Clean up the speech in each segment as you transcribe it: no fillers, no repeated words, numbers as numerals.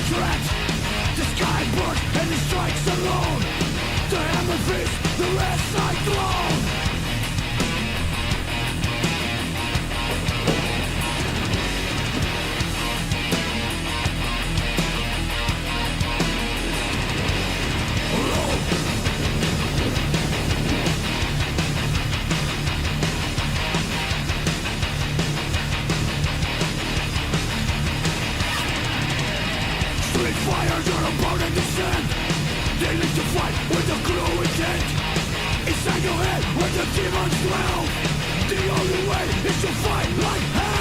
threat. The sky burnt and the strikes alone. The hammer feast, the rest I throne. Fire your opponent descend. They live to fight with a cruel intent. Inside your head where the demons dwell. The only way is to fight like hell.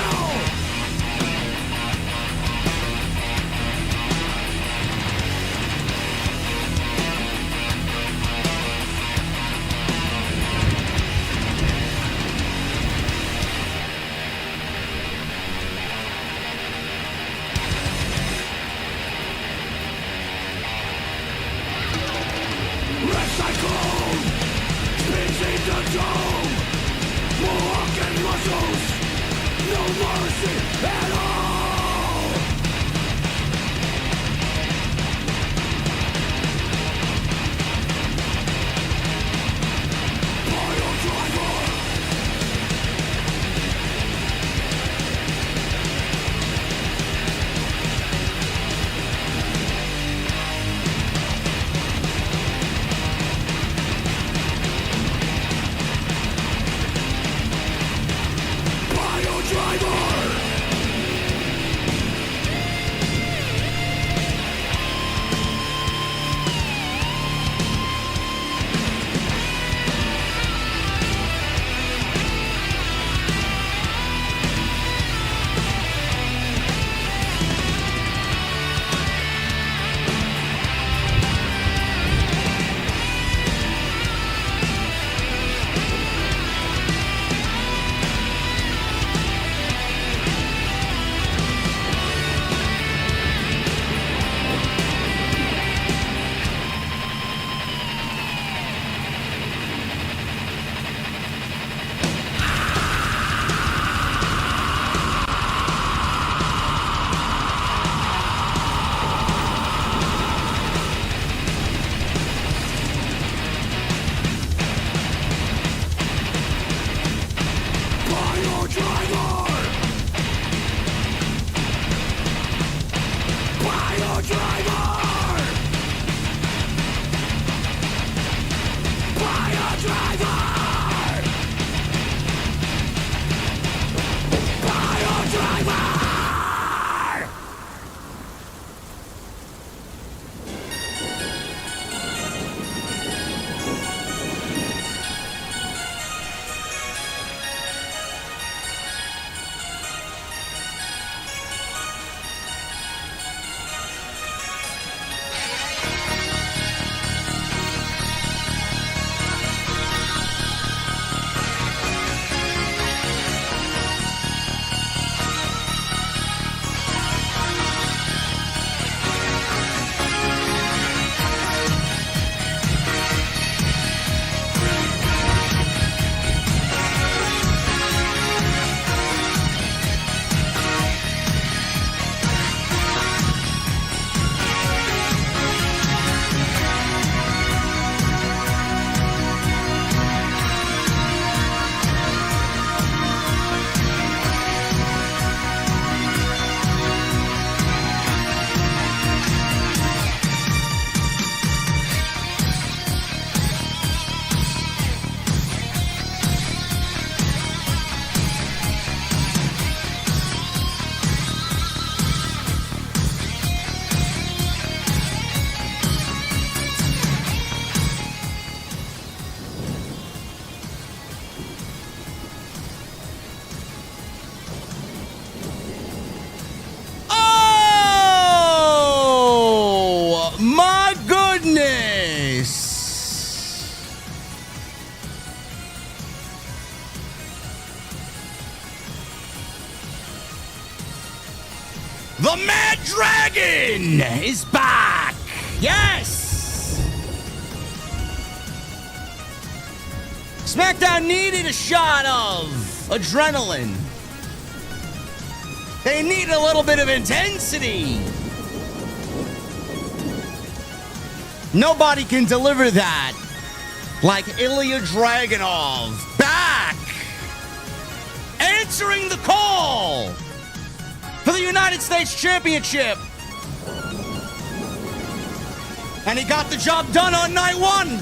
The Mad Dragon is back! Yes! SmackDown needed a shot of adrenaline. They need a little bit of intensity. Nobody can deliver that like Ilya Dragunov. Back! Answering the call for the United States Championship. And he got the job done on night one.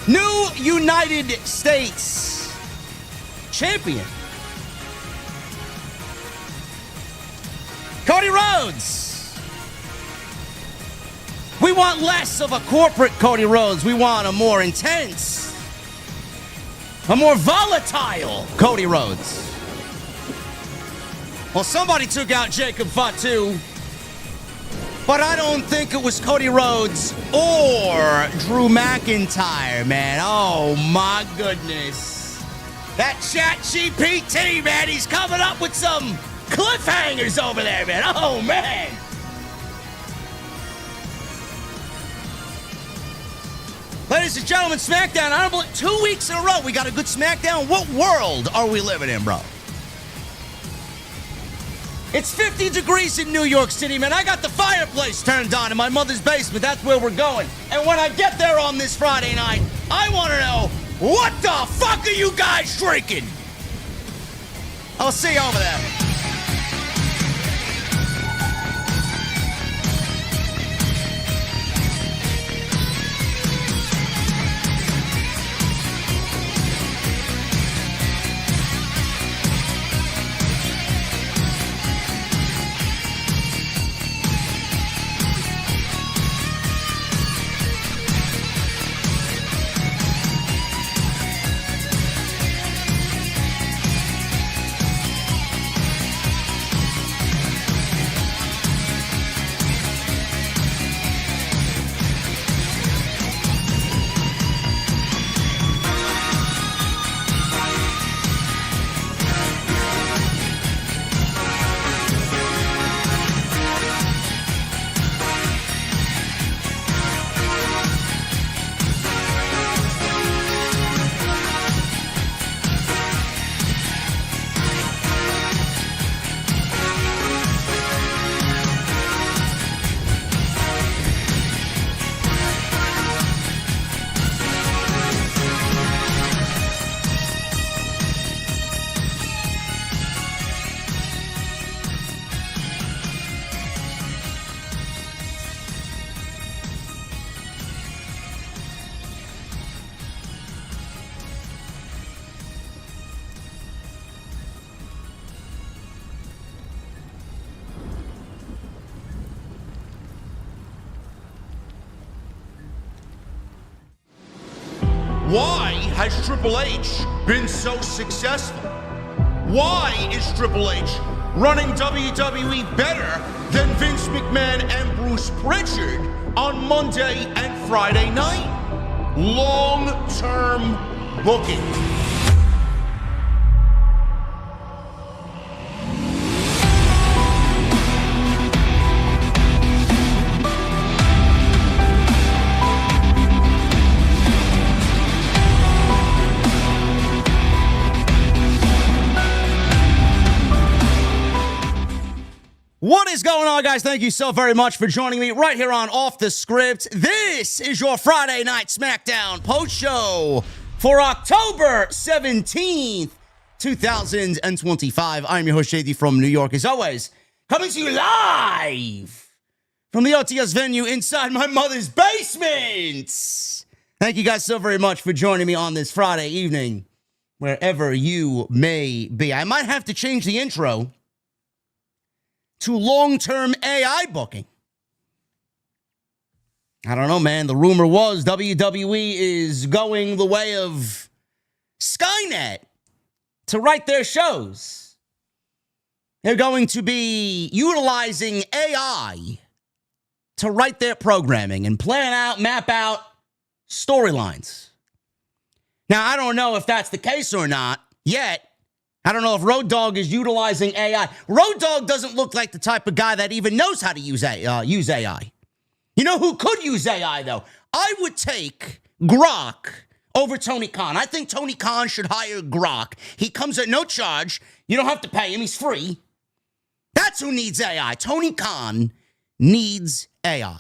New United States Champion. Cody Rhodes. We want less of a corporate Cody Rhodes. We want a more intense, a more volatile Cody Rhodes. Well, somebody took out Jacob Fatu, but I don't think it was Cody Rhodes or Drew McIntyre, man. Oh, my goodness. That Chat GPT, man, he's coming up with some cliffhangers over there, man. Oh, man. Ladies and gentlemen, SmackDown, I don't believe 2 weeks in a row we got a good SmackDown. What world are we living in, bro? It's 50 degrees in New York City, man. I got the fireplace turned on in my mother's basement. That's where we're going. And when I get there on this Friday night, I want to know, what the fuck are you guys drinking? I'll see you over there. Why has Triple H been so successful? Why is Triple H running WWE better than Vince McMahon and Bruce Pritchard on Monday and Friday night? Long-term booking. What is going on, guys? Thank you so very much for joining me right here on Off the Script. This is your Friday Night SmackDown Post Show for October 17th, 2025. I'm your host, JD from New York, as always, coming to you live from the OTS venue inside my mother's basement. Thank you guys so very much for joining me on this Friday evening, wherever you may be. I might have to change the intro to long-term AI booking. I don't know, man. The rumor was WWE is going the way of Skynet to write their shows. They're going to be utilizing AI to write their programming and plan out, map out storylines. Now, I don't know if that's the case or not yet. I don't know if Road Dogg is utilizing AI. Road Dogg doesn't look like the type of guy that even knows how to use AI. You know who could use AI, though? I would take Grok over Tony Khan. I think Tony Khan should hire Grok. He comes at no charge. You don't have to pay him. He's free. That's who needs AI. Tony Khan needs AI.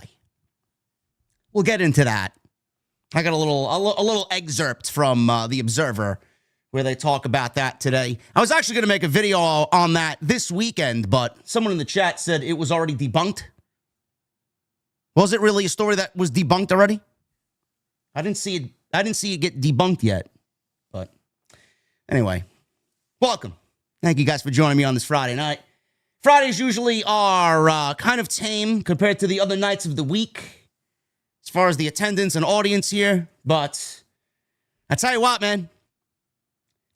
we'll get into that. I got a little excerpt from The Observer where they talk about that today. I was actually going to make a video on that this weekend, but someone in the chat said it was already debunked. Was it really a story that was debunked already? I didn't see it get debunked yet. But anyway, welcome. Thank you guys for joining me on this Friday night. Fridays usually are kind of tame compared to the other nights of the week as far as the attendance and audience here. But I tell you what, man.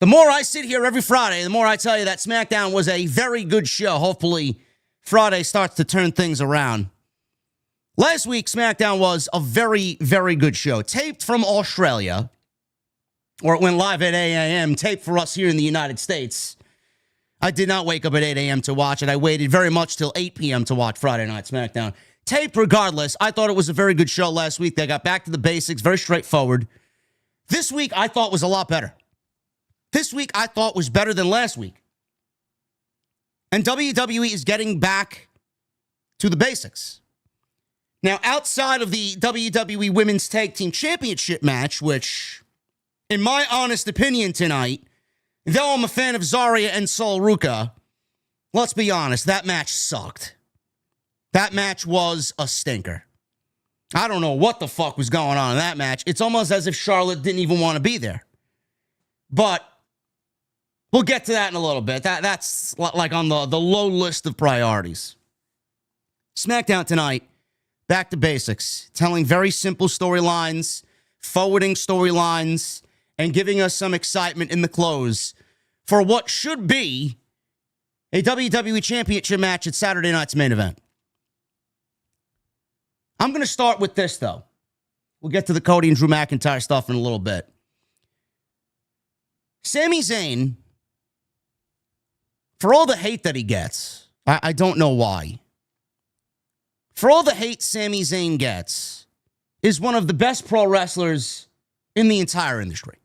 The more I sit here every Friday, the more I tell you that SmackDown was a very good show. Hopefully, Friday starts to turn things around. Last week, SmackDown was a very, very good show. Taped from Australia, or it went live at 8 a.m., taped for us here in the United States. I did not wake up at 8 a.m. to watch it. I waited very much till 8 p.m. to watch Friday Night SmackDown. Taped regardless. I thought it was a very good show last week. They got back to the basics, very straightforward. This week, I thought was a lot better. This week, I thought was better than last week. And WWE is getting back to the basics. Now, outside of the WWE Women's Tag Team Championship match, which, in my honest opinion tonight, though I'm a fan of Zaria and Ruca, let's be honest, that match sucked. That match was a stinker. I don't know what the fuck was going on in that match. It's almost as if Charlotte didn't even want to be there. But we'll get to that in a little bit. That's like on the low list of priorities. SmackDown tonight, back to basics, telling very simple storylines, forwarding storylines, and giving us some excitement in the close for what should be a WWE Championship match at Saturday night's main event. I'm going to start with this, though. We'll get to the Cody and Drew McIntyre stuff in a little bit. Sami Zayn, for all the hate that he gets, I don't know why. For all the hate Sami Zayn gets, is one of the best pro wrestlers in the entire industry.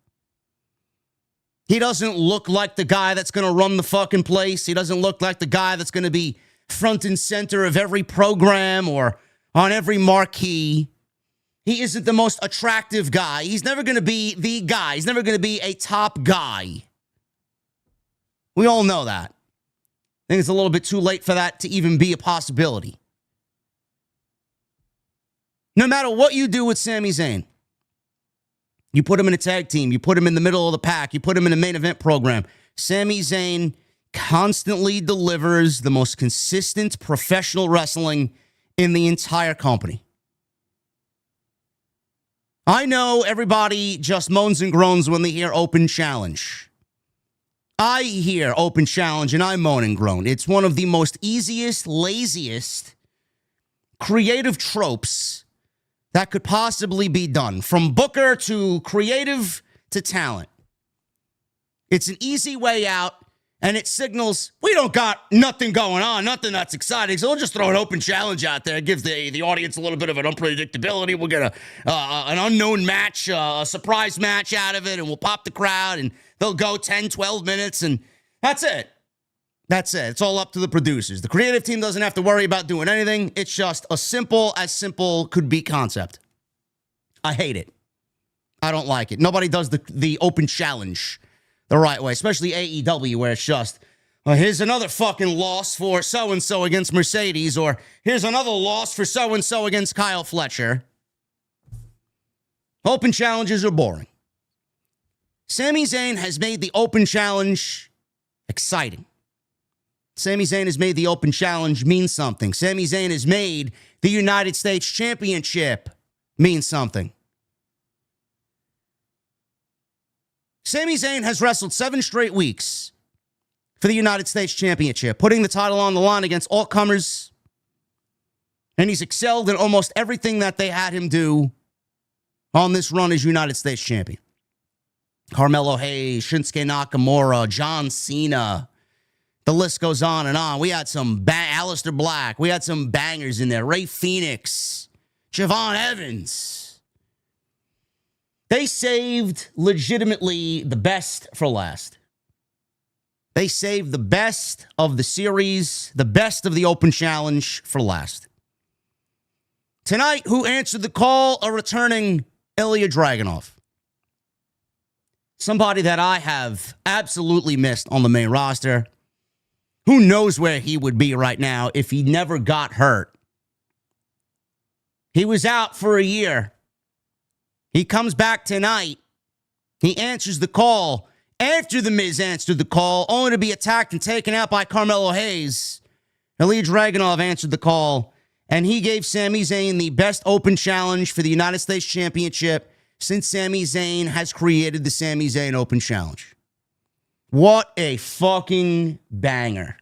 He doesn't look like the guy that's going to run the fucking place. He doesn't look like the guy that's going to be front and center of every program or on every marquee. He isn't the most attractive guy. He's never going to be the guy. He's never going to be a top guy. We all know that. I think it's a little bit too late for that to even be a possibility. No matter what you do with Sami Zayn, you put him in a tag team, you put him in the middle of the pack, you put him in a main event program, Sami Zayn constantly delivers the most consistent professional wrestling in the entire company. I know everybody just moans and groans when they hear open challenge. I hear open challenge and I moan and groan. It's one of the most easiest, laziest, creative tropes that could possibly be done. From booker to creative to talent. It's an easy way out, and it signals we don't got nothing going on, nothing that's exciting, so we'll just throw an open challenge out there. It gives the audience a little bit of an unpredictability. We'll get an unknown match, a surprise match out of it, and we'll pop the crowd, and they'll go 10, 12 minutes, and that's it. That's it. It's all up to the producers. The creative team doesn't have to worry about doing anything. It's just as simple could be concept. I hate it. I don't like it. Nobody does the open challenge the right way, especially AEW, where it's just, here's another fucking loss for so-and-so against Mercedes, or here's another loss for so-and-so against Kyle Fletcher. Open challenges are boring. Sami Zayn has made the open challenge exciting. Sami Zayn has made the open challenge mean something. Sami Zayn has made the United States Championship mean something. Sami Zayn has wrestled 7 straight weeks for the United States Championship, putting the title on the line against all comers. And he's excelled in almost everything that they had him do on this run as United States Champion. Carmelo Hayes, Shinsuke Nakamura, John Cena. The list goes on and on. We had some Aleister Black. We had some bangers in there. Ray Phoenix, Javon Evans. They saved legitimately the best for last. They saved the best of the series, the best of the open challenge for last. Tonight, who answered the call? A returning Ilya Dragunov. Somebody that I have absolutely missed on the main roster. Who knows where he would be right now if he never got hurt? He was out for a year. He comes back tonight. He answers the call after The Miz answered the call, only to be attacked and taken out by Carmelo Hayes. Ilya Dragunov answered the call, and he gave Sami Zayn the best open challenge for the United States Championship since Sami Zayn has created the Sami Zayn Open Challenge. What a fucking banger.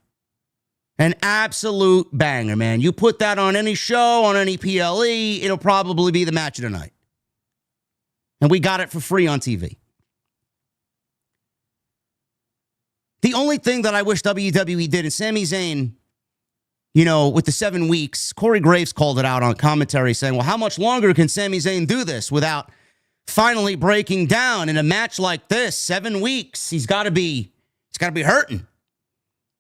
An absolute banger, man. You put that on any show, on any PLE, it'll probably be the match of the night. And we got it for free on TV. The only thing that I wish WWE did, and Sami Zayn, you know, with the 7 weeks, Corey Graves called it out on commentary saying, well, how much longer can Sami Zayn do this without finally breaking down in a match like this? 7 weeks. He's got to be hurting.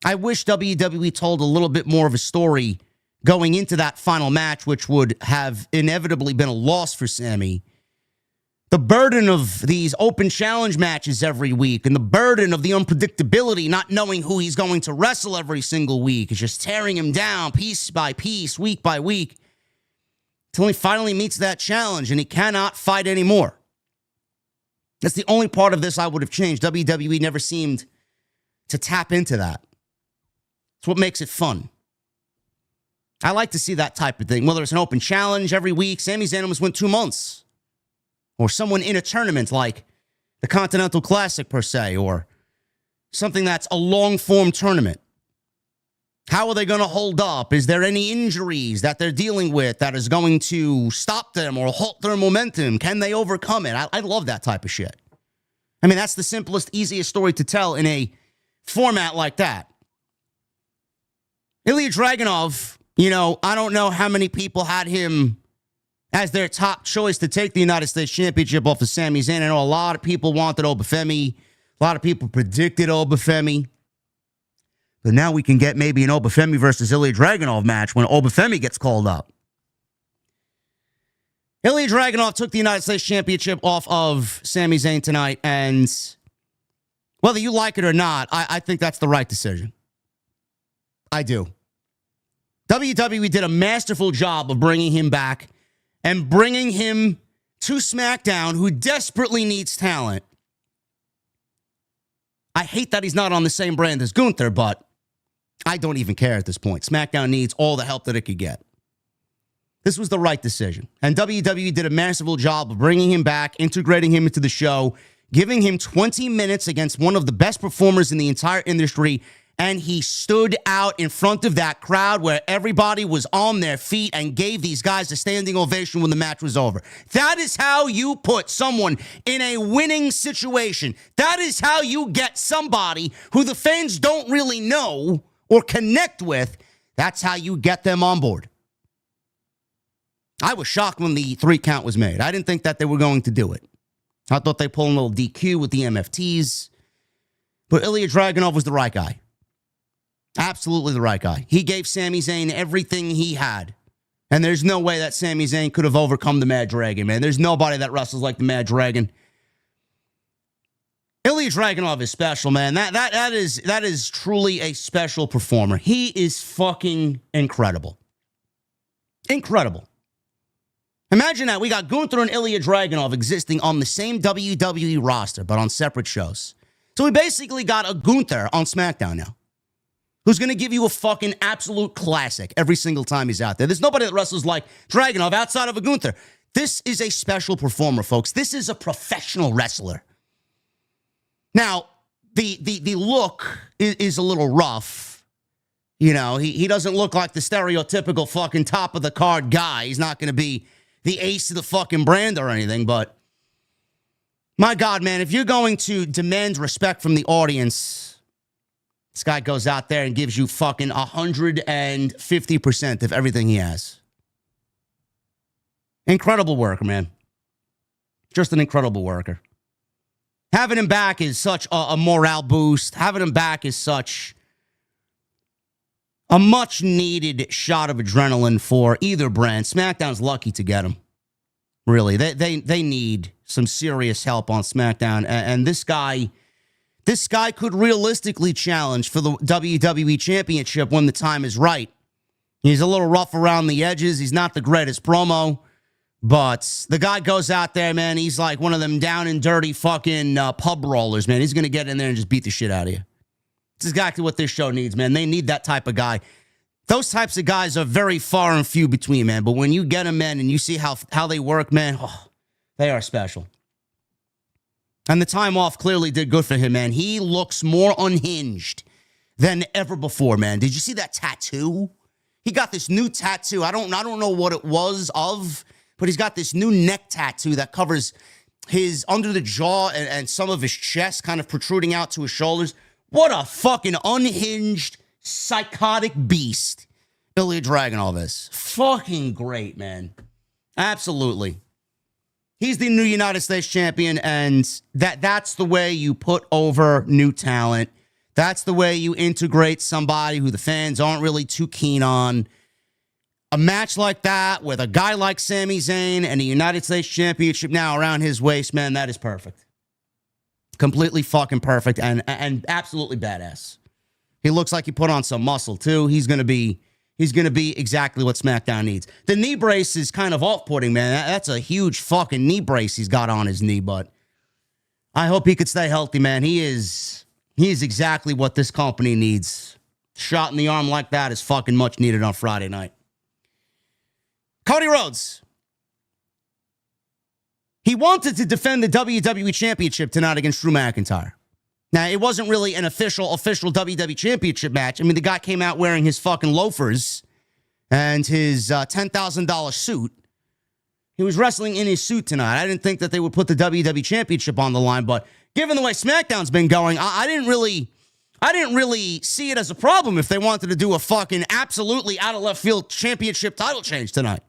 I wish WWE told a little bit more of a story going into that final match, which would have inevitably been a loss for Sami. The burden of these open challenge matches every week and the burden of the unpredictability, not knowing who he's going to wrestle every single week, is just tearing him down piece by piece, week by week, until he finally meets that challenge and he cannot fight anymore. That's the only part of this I would have changed. WWE never seemed to tap into that. It's what makes it fun. I like to see that type of thing. Whether it's an open challenge every week, Sami Zayn almost went 2 months. Or someone in a tournament like the Continental Classic per se, or something that's a long-form tournament. How are they going to hold up? Is there any injuries that they're dealing with that is going to stop them or halt their momentum? Can they overcome it? I love that type of shit. I mean, that's the simplest, easiest story to tell in a format like that. Ilya Dragunov, you know, I don't know how many people had him as their top choice to take the United States Championship off of Sami Zayn. I know a lot of people wanted Obafemi. A lot of people predicted Obafemi. But now we can get maybe an Obafemi versus Ilya Dragunov match when Obafemi gets called up. Ilya Dragunov took the United States Championship off of Sami Zayn tonight, and whether you like it or not, I think that's the right decision. I do. WWE did a masterful job of bringing him back and bringing him to SmackDown, who desperately needs talent. I hate that he's not on the same brand as Gunther, but I don't even care at this point. SmackDown needs all the help that it could get. This was the right decision. And WWE did a masterful job of bringing him back, integrating him into the show, giving him 20 minutes against one of the best performers in the entire industry, and he stood out in front of that crowd where everybody was on their feet and gave these guys a standing ovation when the match was over. That is how you put someone in a winning situation. That is how you get somebody who the fans don't really know or connect with. That's how you get them on board. I was shocked when the 3 count was made. I didn't think that they were going to do it. I thought they pulled a little DQ with the MFTs. But Ilya Dragunov was the right guy. Absolutely the right guy. He gave Sami Zayn everything he had. And there's no way that Sami Zayn could have overcome the Mad Dragon, man. There's nobody that wrestles like the Mad Dragon. Ilya Dragunov is special, man. That is truly a special performer. He is fucking incredible. Incredible. Imagine that. We got Gunther and Ilya Dragunov existing on the same WWE roster, but on separate shows. So we basically got a Gunther on SmackDown now, who's going to give you a fucking absolute classic every single time he's out there. There's nobody that wrestles like Dragunov outside of a Gunther. This is a special performer, folks. This is a professional wrestler. Now, the look is a little rough. You know, he doesn't look like the stereotypical fucking top of the card guy. He's not going to be the ace of the fucking brand or anything, but my God, man, if you're going to demand respect from the audience, this guy goes out there and gives you fucking 150% of everything he has. Incredible worker, man. Just an incredible worker. Having him back is such a morale boost. Having him back is such a much-needed shot of adrenaline for either brand. SmackDown's lucky to get him. Really, they need some serious help on SmackDown, and this guy could realistically challenge for the WWE Championship when the time is right. He's a little rough around the edges. He's not the greatest promo, but the guy goes out there, man. He's like one of them down and dirty fucking pub brawlers, man. He's going to get in there and just beat the shit out of you. It's exactly what this show needs, man. They need that type of guy. Those types of guys are very far and few between, man. But when you get them, man, and you see how they work, man, they are special. And the time off clearly did good for him, man. He looks more unhinged than ever before, man. Did you see that tattoo? He got this new tattoo. I don't know what it was of, but he's got this new neck tattoo that covers his under the jaw and some of his chest kind of protruding out to his shoulders. What a fucking unhinged, psychotic beast Ilya Dragunov is. Fucking great, man. Absolutely. He's the new United States champion, and that's the way you put over new talent. That's the way you integrate somebody who the fans aren't really too keen on. A match like that with a guy like Sami Zayn and a United States Championship now around his waist, man, that is perfect. Completely fucking perfect and absolutely badass. He looks like he put on some muscle, too. He's going to be exactly what SmackDown needs. The knee brace is kind of off-putting, man. That's a huge fucking knee brace he's got on his knee, but I hope he could stay healthy, man. He is exactly what this company needs. Shot in the arm like that is fucking much needed on Friday night. Cody Rhodes. He wanted to defend the WWE Championship tonight against Drew McIntyre. Now, it wasn't really an official WWE Championship match. I mean, the guy came out wearing his fucking loafers and his $10,000 suit. He was wrestling in his suit tonight. I didn't think that they would put the WWE Championship on the line, but given the way SmackDown's been going, I didn't really see it as a problem if they wanted to do a fucking absolutely out of left field championship title change tonight.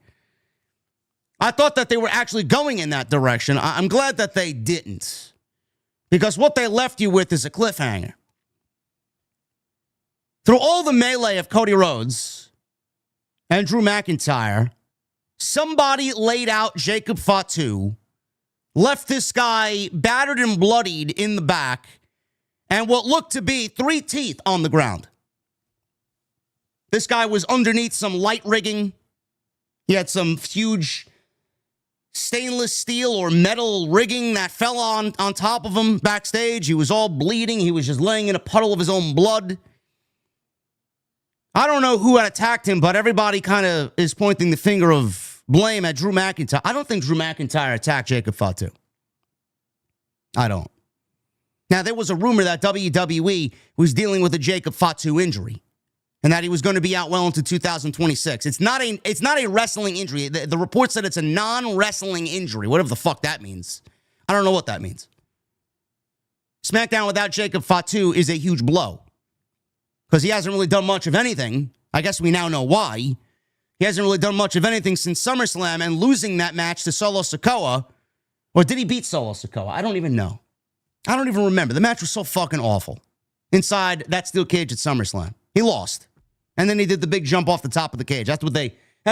I thought that they were actually going in that direction. I'm glad that they didn't, because what they left you with is a cliffhanger. Through all the melee of Cody Rhodes and Drew McIntyre, somebody laid out Jacob Fatu, left this guy battered and bloodied in the back, and what looked to be 3 teeth on the ground. This guy was underneath some light rigging. He had some huge stainless steel or metal rigging that fell on top of him backstage. He was all bleeding. He was just laying in a puddle of his own blood. I don't know who had attacked him, but everybody kind of is pointing the finger of blame at Drew McIntyre. I don't think Drew McIntyre attacked Jacob Fatu. I don't. Now, there was a rumor that WWE was dealing with a Jacob Fatu injury and that he was going to be out well into 2026. It's not a wrestling injury. The report said it's a non-wrestling injury, whatever the fuck that means. I don't know what that means. SmackDown without Jacob Fatu is a huge blow because he hasn't really done much of anything. I guess we now know why. He hasn't really done much of anything since SummerSlam and losing that match to Solo Sikoa. Or did he beat Solo Sikoa? I don't even know. I don't even remember. The match was so fucking awful. Inside that steel cage at SummerSlam. He lost. And then he did the big jump off the top of the cage. That's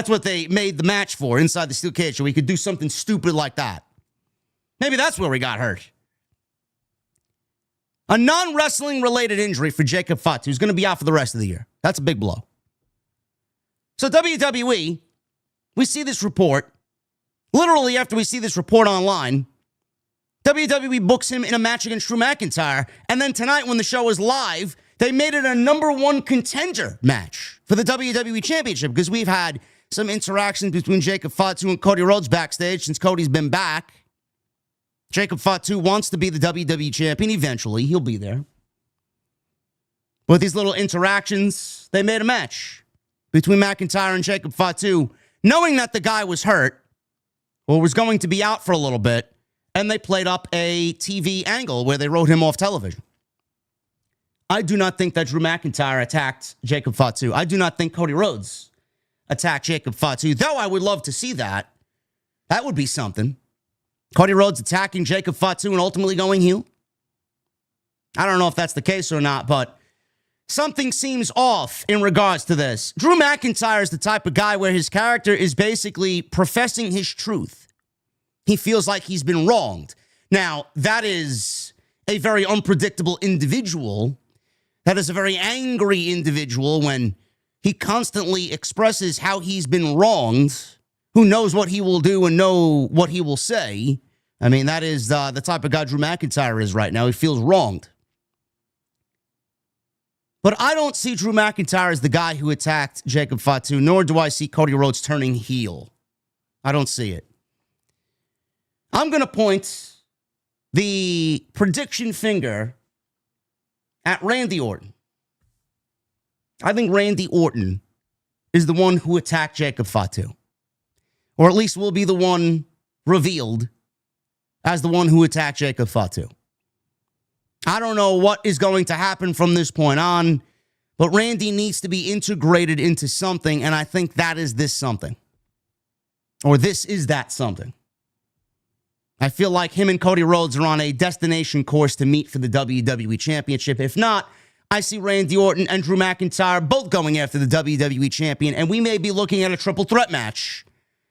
what they made the match for, inside the steel cage, so he could do something stupid like that. Maybe that's where he got hurt. A non-wrestling related injury for Jacob Fatu, who's going to be out for the rest of the year. That's a big blow. So WWE, we see this report. Literally after we see this report online, WWE books him in a match against Drew McIntyre. And then tonight when the show is live, they made it a #1 contender match for the WWE Championship because we've had some interactions between Jacob Fatu and Cody Rhodes backstage since Cody's been back. Jacob Fatu wants to be the WWE Champion eventually. He'll be there. With these little interactions, they made a match between McIntyre and Jacob Fatu, knowing that the guy was hurt or was going to be out for a little bit, and they played up a TV angle where they wrote him off television. I do not think that Drew McIntyre attacked Jacob Fatu. I do not think Cody Rhodes attacked Jacob Fatu, though I would love to see that. That would be something. Cody Rhodes attacking Jacob Fatu and ultimately going heel. I don't know if that's the case or not, but Something seems off in regards to this. Drew McIntyre is the type of guy where his character is basically professing his truth. He feels like he's been wronged. Now, that is a very unpredictable individual. That is a very angry individual when he constantly expresses how he's been wronged. Who knows what he will do and know what he will say. I mean, that is the type of guy Drew McIntyre is right now. He feels wronged. But I don't see Drew McIntyre as the guy who attacked Jacob Fatu, nor do I see Cody Rhodes turning heel. I don't see it. I'm going to point the prediction finger at Randy Orton. I think Randy Orton is the one who attacked Jacob Fatu. Or at least will be the one revealed as the one who attacked Jacob Fatu. I don't know what is going to happen from this point on, but Randy needs to be integrated into something, and I think that is this something. Or this is that something. I feel like him and Cody Rhodes are on a destination course to meet for the WWE Championship. If not, I see Randy Orton and Drew McIntyre both going after the WWE Champion, and we may be looking at a triple threat match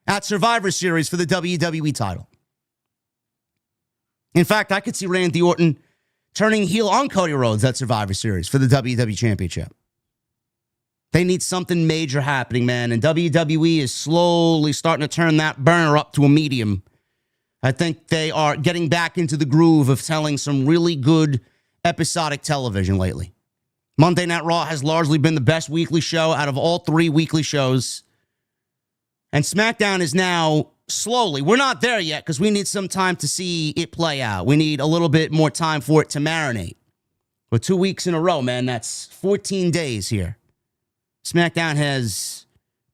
at Survivor Series for the WWE title. In fact, I could see Randy Orton turning heel on Cody Rhodes at Survivor Series for the WWE Championship. They need something major happening, man, and WWE is slowly starting to turn that burner up to a medium. I think they are getting back into the groove of telling some really good episodic television lately. Monday Night Raw has largely been the best weekly show out of all 3 weekly shows. And SmackDown is now slowly, we're not there yet because we need some time to see it play out. We need a little bit more time for it to marinate. But 2 weeks in a row, man, that's 14 days here. SmackDown has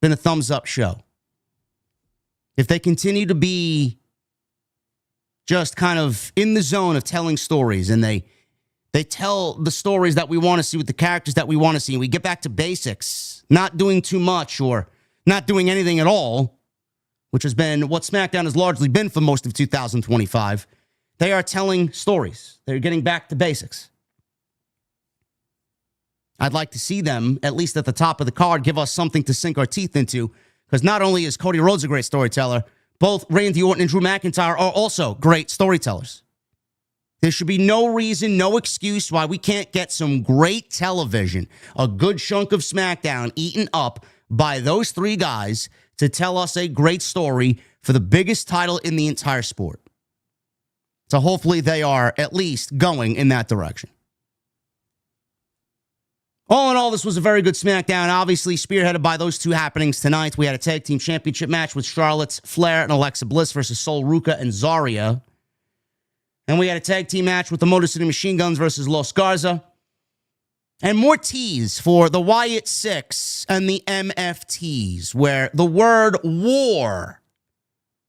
been a thumbs-up show. If they continue to be just kind of in the zone of telling stories, and they tell the stories that we want to see with the characters that we want to see, and we get back to basics, not doing too much or not doing anything at all, which has been what SmackDown has largely been for most of 2025, they are telling stories. They're getting back to basics. I'd like to see them, at least at the top of the card, give us something to sink our teeth into, because not only is Cody Rhodes a great storyteller, both Randy Orton and Drew McIntyre are also great storytellers. There should be no reason, no excuse why we can't get some great television, a good chunk of SmackDown eaten up by those 3 guys to tell us a great story for the biggest title in the entire sport. So hopefully they are at least going in that direction. All in all, this was a very good SmackDown, obviously spearheaded by those 2 happenings tonight. We had a tag team championship match with Charlotte Flair and Alexa Bliss versus Ruca and Zaria. And we had a tag team match with the Motor City Machine Guns versus Los Garza. And more tease for the Wyatt Six and the MFTs, where the word war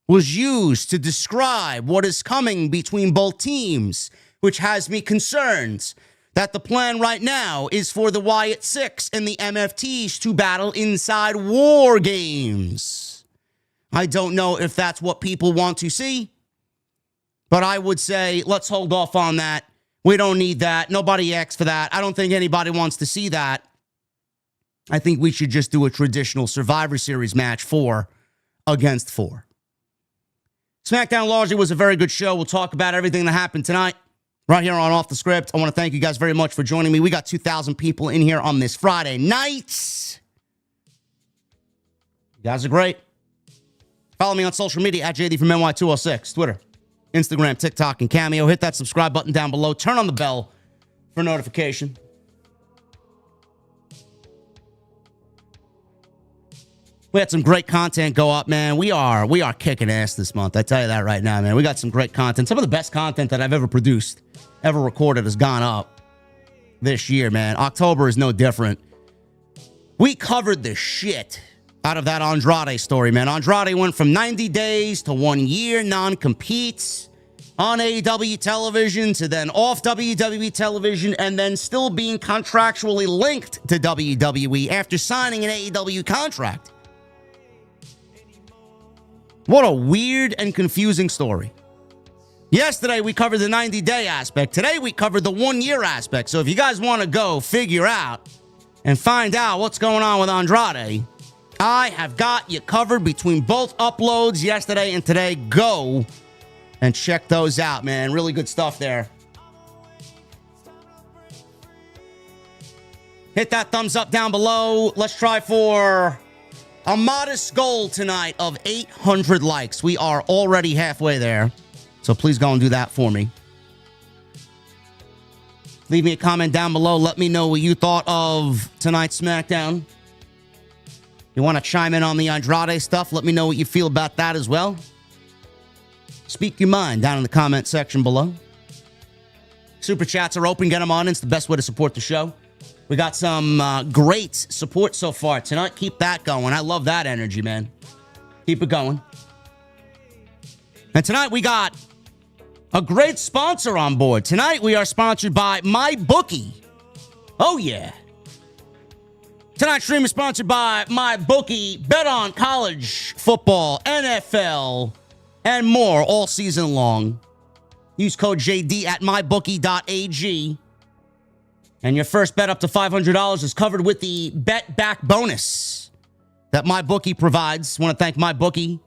was used to describe what is coming between both teams, which has me concerned that the plan right now is for the Wyatt Six and the MFTs to battle inside War Games. I don't know if that's what people want to see, but I would say let's hold off on that. We don't need that. Nobody asked for that. I don't think anybody wants to see that. I think we should just do a traditional Survivor Series match 4 against 4. SmackDown largely was a very good show. We'll talk about everything that happened tonight right here on Off the Script. I want to thank you guys very much for joining me. We got 2,000 people in here on this Friday night. You guys are great. Follow me on social media at JDfromNY206, Twitter, Instagram, TikTok, and Cameo. Hit that subscribe button down below. Turn on the bell for notification. We had some great content go up, man. We are kicking ass this month. I tell you that right now, man. We got some great content. Some of the best content that I've ever produced, ever recorded, has gone up this year, man. October is no different. We covered the shit out of that Andrade story, man. Andrade went from 90 days to 1 year non-competes on AEW television to then off WWE television and then still being contractually linked to WWE after signing an AEW contract. What a weird and confusing story. Yesterday, we covered the 90-day aspect. Today, we covered the 1-year aspect. So if you guys want to go figure out and find out what's going on with Andrade, I have got you covered between both uploads yesterday and today. Go and check those out, man. Really good stuff there. Hit that thumbs up down below. Let's try for a modest goal tonight of 800 likes. We are already halfway there. So please go and do that for me. Leave me a comment down below. Let me know what you thought of tonight's SmackDown. You want to chime in on the Andrade stuff? Let me know what you feel about that as well. Speak your mind down in the comment section below. Super chats are open. Get them on. It's the best way to support the show. We got some great support so far tonight. Keep that going. I love that energy, man. Keep it going. And tonight we got a great sponsor on board. Tonight we are sponsored by MyBookie. Oh, yeah. Tonight's stream is sponsored by MyBookie. Bet on college football, NFL, and more all season long. Use code JD at mybookie.ag. And your first bet up to $500 is covered with the bet back bonus that MyBookie provides. I want to thank MyBookie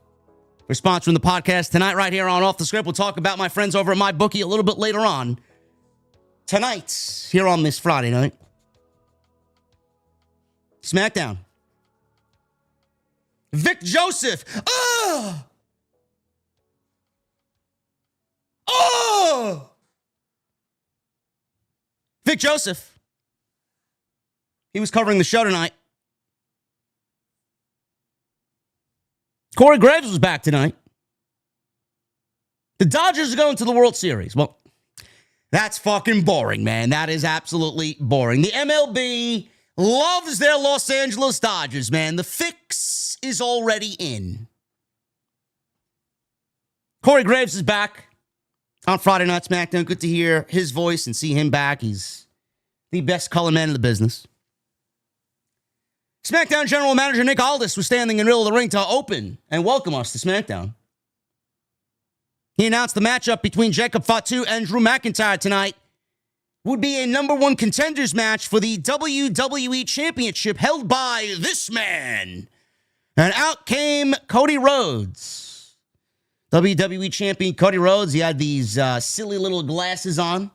for sponsoring the podcast tonight right here on Off the Script. We'll talk about my friends over at MyBookie a little bit later on tonight here on this Friday night. SmackDown. Vic Joseph. Oh! Oh! Vic Joseph. He was covering the show tonight. Corey Graves was back tonight. The Dodgers are going to the World Series. Well, that's fucking boring, man. That is absolutely boring. The MLB loves their Los Angeles Dodgers, man. The fix is already in. Corey Graves is back on Friday Night SmackDown. Good to hear his voice and see him back. He's the best color man in the business. SmackDown General Manager Nick Aldis was standing in the middle of the ring to open and welcome us to SmackDown. He announced the matchup between Jacob Fatu and Drew McIntyre tonight would be a number one contenders match for the WWE Championship held by this man. And out came Cody Rhodes. WWE Champion Cody Rhodes. He had these silly little glasses on.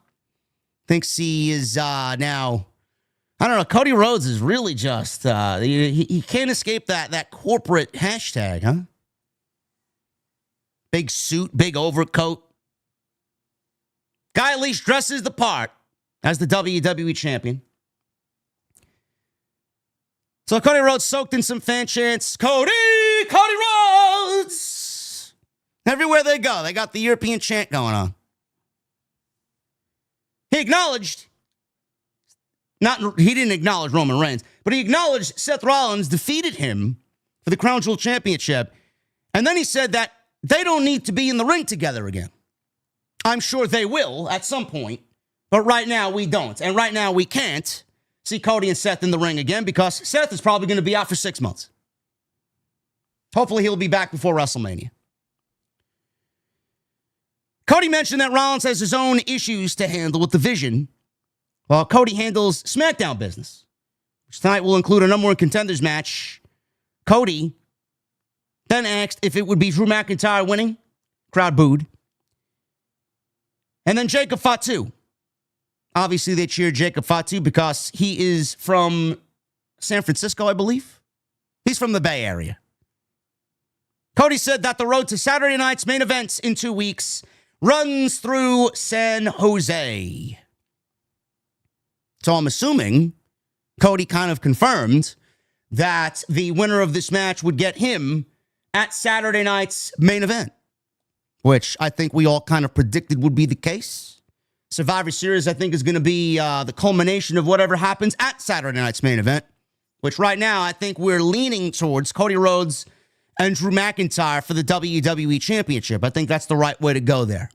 Thinks he is now... I don't know. Cody Rhodes is really just, he can't escape that corporate hashtag, huh? Big suit, big overcoat. Guy at least dresses the part as the WWE champion. So Cody Rhodes soaked in some fan chants. Cody Rhodes! Everywhere they go, they got the European chant going on. He acknowledged... He didn't acknowledge Roman Reigns, but he acknowledged Seth Rollins defeated him for the Crown Jewel Championship. And then he said that they don't need to be in the ring together again. I'm sure they will at some point, but right now we don't. And right now we can't see Cody and Seth in the ring again because Seth is probably going to be out for 6 months. Hopefully he'll be back before WrestleMania. Cody mentioned that Rollins has his own issues to handle with the Vision, while Cody handles SmackDown business, which tonight will include a number one contenders match. Cody then asked if it would be Drew McIntyre winning. Crowd booed. And then Jacob Fatu. Obviously, they cheered Jacob Fatu because he is from San Francisco, I believe. He's from the Bay Area. Cody said that the road to Saturday night's main event in 2 weeks runs through San Jose. So I'm assuming Cody kind of confirmed that the winner of this match would get him at Saturday night's main event, which I think we all kind of predicted would be the case. Survivor Series, I think, is going to be the culmination of whatever happens at Saturday night's main event, which right now I think we're leaning towards Cody Rhodes and Drew McIntyre for the WWE Championship. I think that's the right way to go there.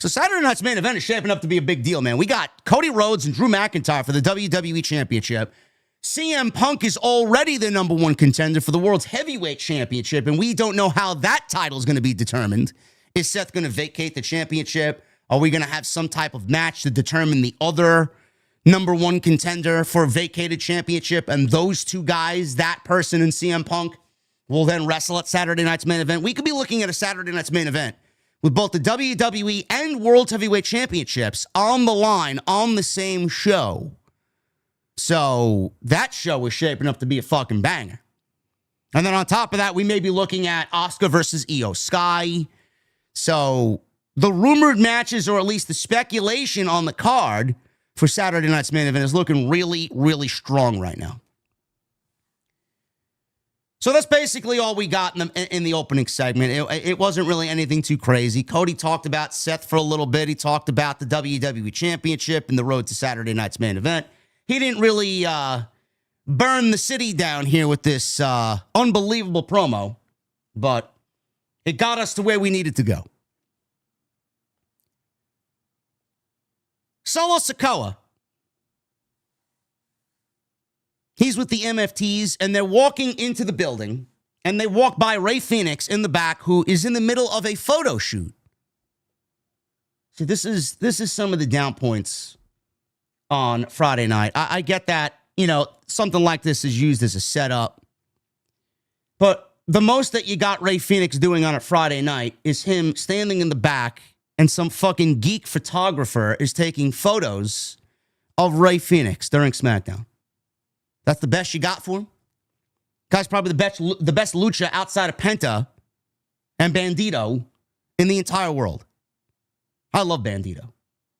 So Saturday night's main event is shaping up to be a big deal, man. We got Cody Rhodes and Drew McIntyre for the WWE Championship. CM Punk is already the number one contender for the World's Heavyweight Championship, and we don't know how that title is going to be determined Is Seth going to vacate the championship? Are we going to have some type of match to determine the other number one contender for a vacated championship? And those two guys, that person and CM Punk, will then wrestle at Saturday night's main event. We could be looking at a Saturday night's main event with both the WWE and World Heavyweight Championships on the line on the same show. So that show is shaping up to be a fucking banger. And then on top of that, we may be looking at Asuka versus Io Sky. So the rumored matches, or at least the speculation on the card for Saturday night's main event, is looking really, really strong right now. So that's basically all we got in the opening segment. It wasn't really anything too crazy. Cody talked about Seth for a little bit. He talked about the WWE Championship and the road to Saturday night's main event. He didn't really burn the city down here with this unbelievable promo, but it got us to where we needed to go. Solo Sikoa. He's with the MFTs, and they're walking into the building, and they walk by Rey Fenix in the back, who is in the middle of a photo shoot. See, this is some of the down points on Friday night. I get that, something like this is used as a setup, but the most that you got Rey Fenix doing on a Friday night is him standing in the back, and some fucking geek photographer is taking photos of Rey Fenix during SmackDown. That's the best you got for him? Guy's probably the best lucha outside of Penta and Bandito in the entire world. I love Bandito.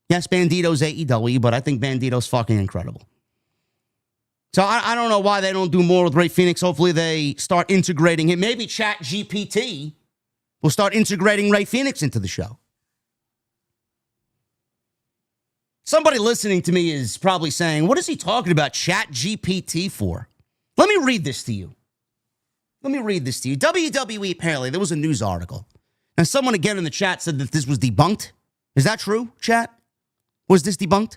Yes, Bandito's AEW, but I think Bandito's fucking incredible. So I don't know why they don't do more with Rey Fenix. Hopefully they start integrating him. Maybe ChatGPT will start integrating Rey Fenix into the show. Somebody listening to me is probably saying, what is he talking about ChatGPT for? Let me read this to you. WWE, apparently, there was a news article. And someone again in the chat said that this was debunked. Is that true, chat? Was this debunked?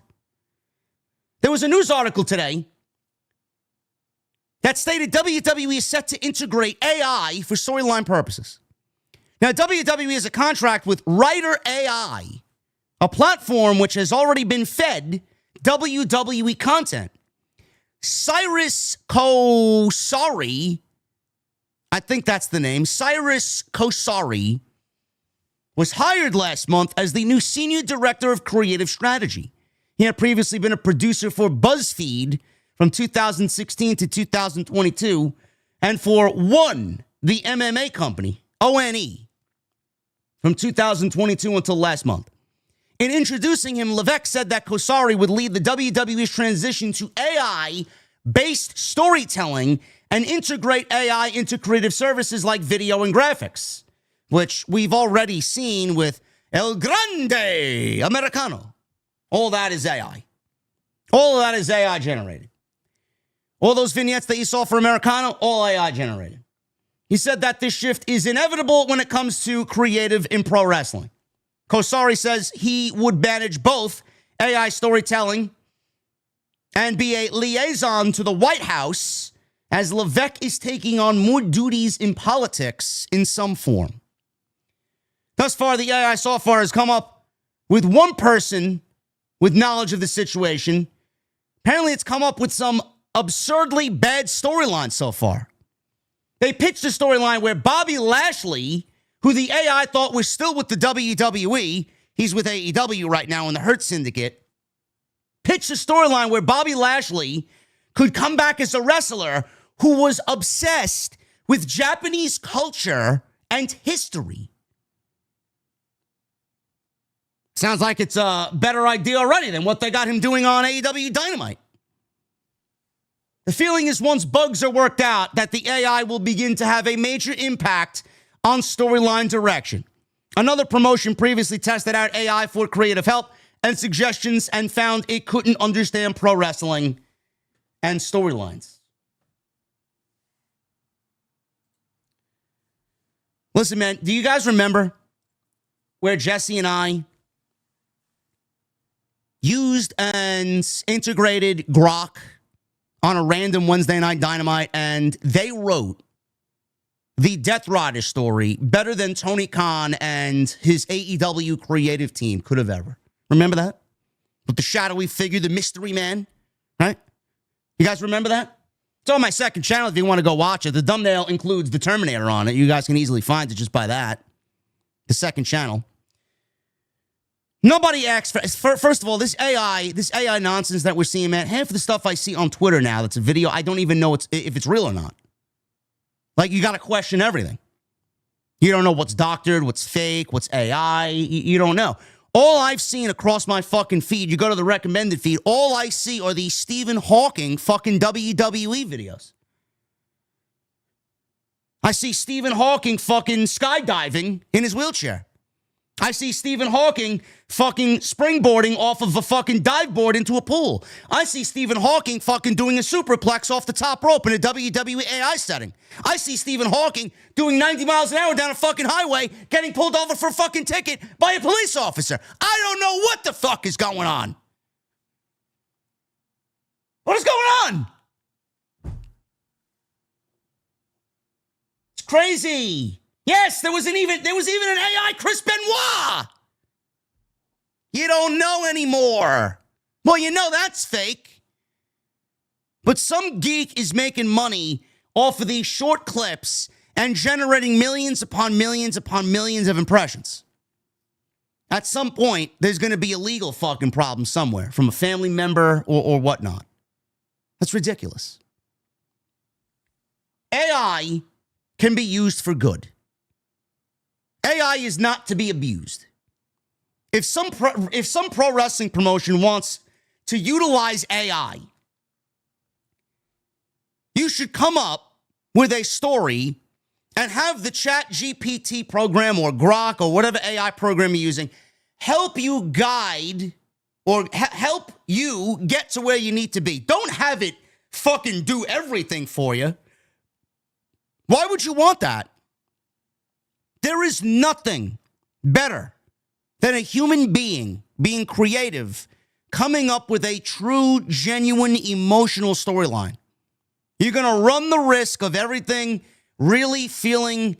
There was a news article today that stated WWE is set to integrate AI for storyline purposes. Now, WWE has a contract with Writer AI, a platform which has already been fed WWE content. Cyrus Kosari, I think that's the name, Cyrus Kosari, was hired last month as the new Senior Director of Creative Strategy. He had previously been a producer for BuzzFeed from 2016 to 2022, and for ONE, the MMA company, ONE, from 2022 until last month. In introducing him, Levesque said that Kosari would lead the WWE's transition to AI-based storytelling and integrate AI into creative services like video and graphics, which we've already seen with El Grande Americano. All that is AI. All of that is AI generated. All those vignettes that you saw for Americano, all AI generated. He said that this shift is inevitable when it comes to creative in pro wrestling. Kosari says he would manage both AI storytelling and be a liaison to the White House as Levesque is taking on more duties in politics in some form. Thus far, the AI software has come up with one person with knowledge of the situation. Apparently, it's come up with some absurdly bad storylines so far. They pitched a storyline where Bobby Lashley, who the AI thought was still with the WWE, he's with AEW right now in the Hurt Syndicate, pitched a storyline where Bobby Lashley could come back as a wrestler who was obsessed with Japanese culture and history. Sounds like it's a better idea already than what they got him doing on AEW Dynamite. The feeling is once bugs are worked out that the AI will begin to have a major impact on storyline direction. Another promotion previously tested out AI for creative help and suggestions and found it couldn't understand pro wrestling and storylines. Listen, man, do you guys remember where Jesse and I used and integrated Grok on a random Wednesday Night Dynamite, and they wrote the Death Rider story better than Tony Khan and his AEW creative team could have ever. Remember that? With the shadowy figure, the mystery man, right? You guys remember that? It's on my second channel if you want to go watch it. The thumbnail includes the Terminator on it. You guys can easily find it just by that. The second channel. Nobody asks for, first of all, this AI nonsense that we're seeing, man, half of the stuff I see on Twitter now that's a video, I don't even know if it's real or not. Like, you got to question everything. You don't know what's doctored, what's fake, what's AI. You don't know. All I've seen across my fucking feed, you go to the recommended feed, all I see are these Stephen Hawking fucking WWE videos. I see Stephen Hawking fucking skydiving in his wheelchair. I see Stephen Hawking fucking springboarding off of a fucking dive board into a pool. I see Stephen Hawking fucking doing a superplex off the top rope in a WWE AI setting. I see Stephen Hawking doing 90 miles an hour down a fucking highway, getting pulled over for a fucking ticket by a police officer. I don't know what the fuck is going on. What is going on? It's crazy. Yes, there was even an AI Chris Benoit. You don't know anymore. Well, you know that's fake. But some geek is making money off of these short clips and generating millions upon millions upon millions of impressions. At some point, there's going to be a legal fucking problem somewhere from a family member or whatnot. That's ridiculous. AI can be used for good. AI is not to be abused. If some pro wrestling promotion wants to utilize AI, you should come up with a story and have the Chat GPT program or Grok or whatever AI program you're using help you guide or help you get to where you need to be. Don't have it fucking do everything for you. Why would you want that? There is nothing better than a human being being creative, coming up with a true, genuine, emotional storyline. You're going to run the risk of everything really feeling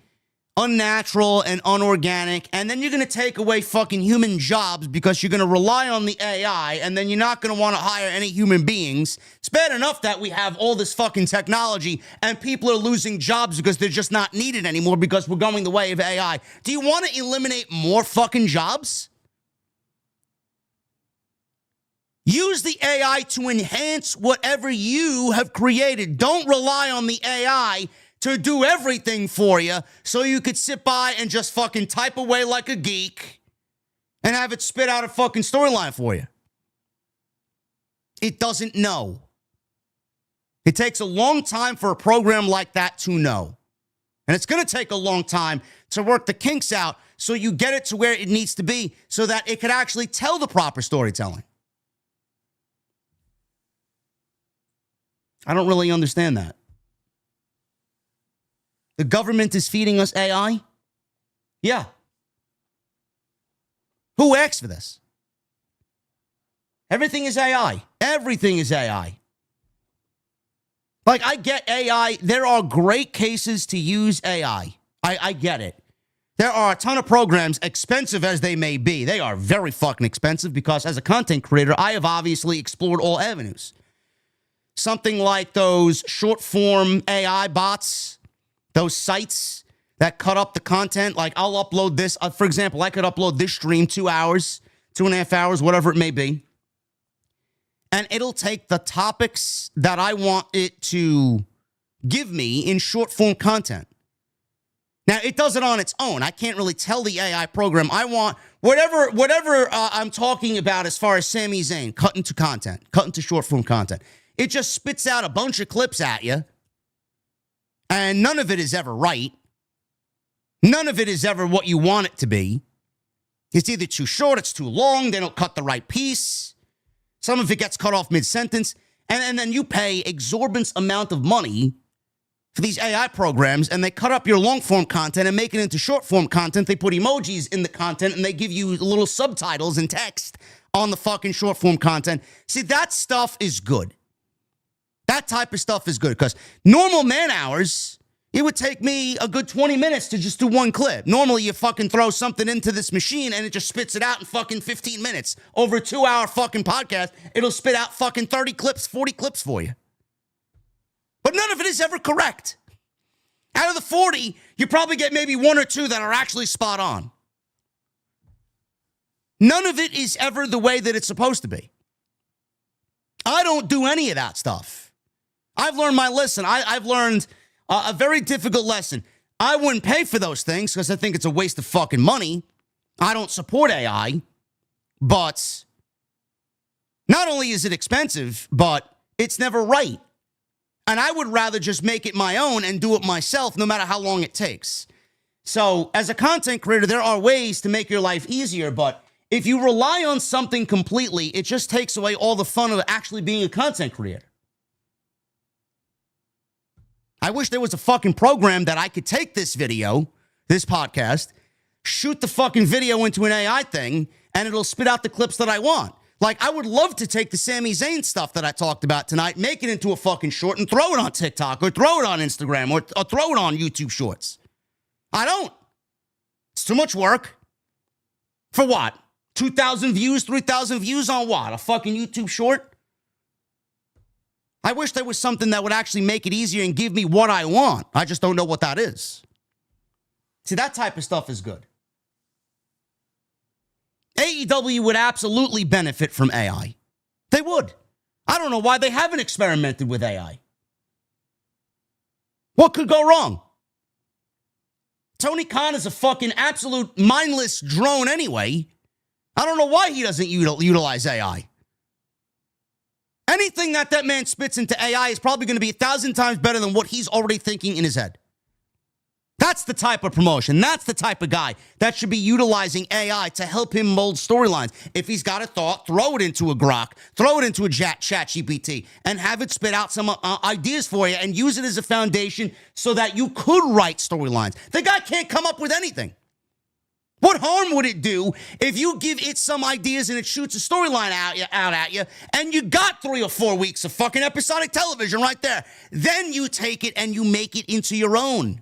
unnatural and unorganic, and then you're going to take away fucking human jobs because you're going to rely on the AI, and then you're not going to want to hire any human beings. It's bad enough that we have all this fucking technology and people are losing jobs because they're just not needed anymore because we're going the way of AI. Do you want to eliminate more fucking jobs? Use the AI to enhance whatever you have created. Don't rely on the AI to do everything for you so you could sit by and just fucking type away like a geek and have it spit out a fucking storyline for you. It doesn't know. It takes a long time for a program like that to know. And it's going to take a long time to work the kinks out so you get it to where it needs to be so that it could actually tell the proper storytelling. I don't really understand that. The government is feeding us AI? Yeah. Who asked for this? Everything is AI. Everything is AI. Like, I get AI. There are great cases to use AI. I get it. There are a ton of programs, expensive as they may be. They are very fucking expensive because as a content creator, I have obviously explored all avenues. Something like those short-form AI bots, those sites that cut up the content. Like, I'll upload this. For example, I could upload this stream 2 hours, 2.5 hours, whatever it may be. And it'll take the topics that I want it to give me in short-form content. Now, it does it on its own. I can't really tell the AI program, I want whatever I'm talking about as far as Sami Zayn, cut into content, cut into short-form content. It just spits out a bunch of clips at you. And none of it is ever right. None of it is ever what you want it to be. It's either too short, it's too long, they don't cut the right piece. Some of it gets cut off mid-sentence. And then you pay exorbitant amount of money for these AI programs, and they cut up your long-form content and make it into short-form content. They put emojis in the content, and they give you little subtitles and text on the fucking short-form content. See, that stuff is good. That type of stuff is good because normal man hours, It would take me a good 20 minutes to just do one clip. Normally, you fucking throw something into this machine and it just spits it out in fucking 15 minutes. Over a 2-hour fucking podcast, it'll spit out fucking 30 clips, 40 clips for you. But none of it is ever correct. Out of the 40, you probably get maybe 1 or 2 that are actually spot on. None of it is ever the way that it's supposed to be. I don't do any of that stuff. I've learned my lesson. I've learned a very difficult lesson. I wouldn't pay for those things because I think it's a waste of fucking money. I don't support AI, but not only is it expensive, but it's never right. And I would rather just make it my own and do it myself, no matter how long it takes. So as a content creator, there are ways to make your life easier, but if you rely on something completely, it just takes away all the fun of actually being a content creator. I wish there was a fucking program that I could take this video, this podcast, shoot the fucking video into an AI thing, and it'll spit out the clips that I want. Like, I would love to take the Sami Zayn stuff that I talked about tonight, make it into a fucking short, and throw it on TikTok, or throw it on Instagram, or throw it on YouTube Shorts. I don't. It's too much work. For what? 2,000 views, 3,000 views on what? A fucking YouTube short? I wish there was something that would actually make it easier and give me what I want. I just don't know what that is. See, that type of stuff is good. AEW would absolutely benefit from AI. They would. I don't know why they haven't experimented with AI. What could go wrong? Tony Khan is a fucking absolute mindless drone anyway. I don't know why he doesn't utilize AI. Anything that man spits into AI is probably going to be 1,000 times better than what he's already thinking in his head. That's the type of promotion. That's the type of guy that should be utilizing AI to help him mold storylines. If he's got a thought, throw it into a Grok, throw it into a chat GPT, and have it spit out some ideas for you and use it as a foundation so that you could write storylines. The guy can't come up with anything. What harm would it do if you give it some ideas and it shoots a storyline out at you and you got 3 or 4 weeks of fucking episodic television right there? Then you take it and you make it into your own.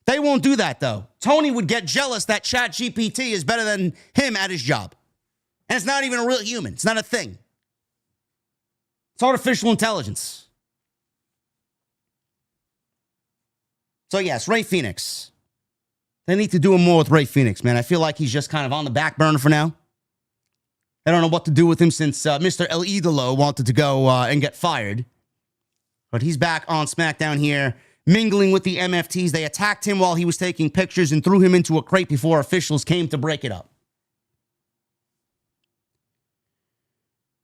They won't do that, though. Tony would get jealous that ChatGPT is better than him at his job. And it's not even a real human. It's not a thing. It's artificial intelligence. So, yes, Rey Fenix. They need to do more with Rey Fenix, man. I feel like he's just kind of on the back burner for now. I don't know what to do with him since Mr. El Idolo wanted to go and get fired. But he's back on SmackDown here, mingling with the MFTs. They attacked him while he was taking pictures and threw him into a crate before officials came to break it up.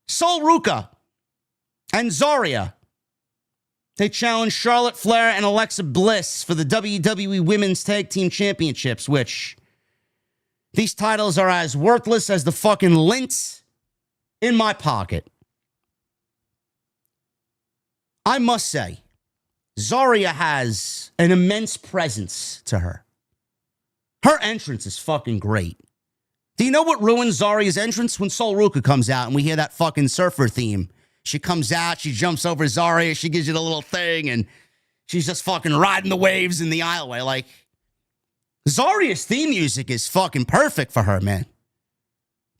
Sol Ruca and Zaria. They challenged Charlotte Flair and Alexa Bliss for the WWE Women's Tag Team Championships, which these titles are as worthless as the fucking lint in my pocket. I must say, Zaria has an immense presence to her. Her entrance is fucking great. Do you know what ruins Zaria's entrance? When Sol Ruca comes out and we hear that fucking surfer theme. She comes out, she jumps over Zaria, she gives you the little thing, and she's just fucking riding the waves in the aisleway. Like, Zaria's theme music is fucking perfect for her, man.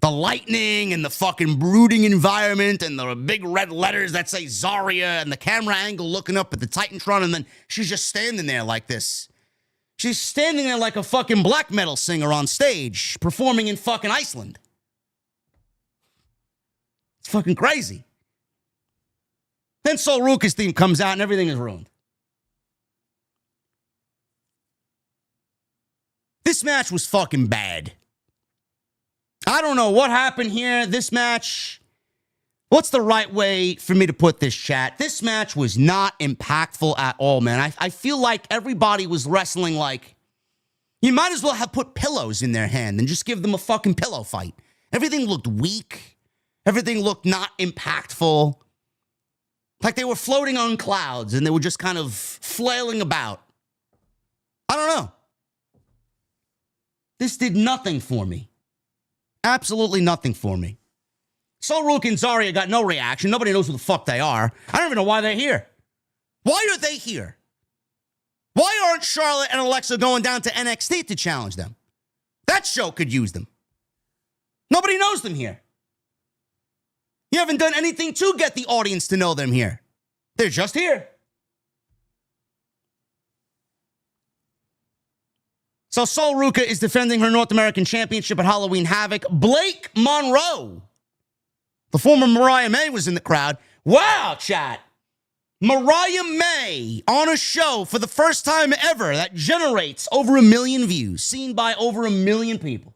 The lightning and the fucking brooding environment and the big red letters that say Zaria and the camera angle looking up at the Titantron, and then she's just standing there like this. She's standing there like a fucking black metal singer on stage performing in fucking Iceland. It's fucking crazy. Then Sol Ruca's theme comes out and everything is ruined. This match was fucking bad. I don't know what happened here. This match, what's the right way for me to put this, chat? This match was not impactful at all, man. I feel like everybody was wrestling like, you might as well have put pillows in their hand and just give them a fucking pillow fight. Everything looked weak. Everything looked not impactful. Like they were floating on clouds and they were just kind of flailing about. I don't know. This did nothing for me. Absolutely nothing for me. Sol Ruca and Zaria got no reaction. Nobody knows who the fuck they are. I don't even know why they're here. Why are they here? Why aren't Charlotte and Alexa going down to NXT to challenge them? That show could use them. Nobody knows them here. You haven't done anything to get the audience to know them here. They're just here. So Sol Ruca is defending her North American Championship at Halloween Havoc. Blake Monroe, the former Mariah May, was in the crowd. Wow, chat. Mariah May on a show for the first time ever that generates over 1 million views, seen by over 1 million people.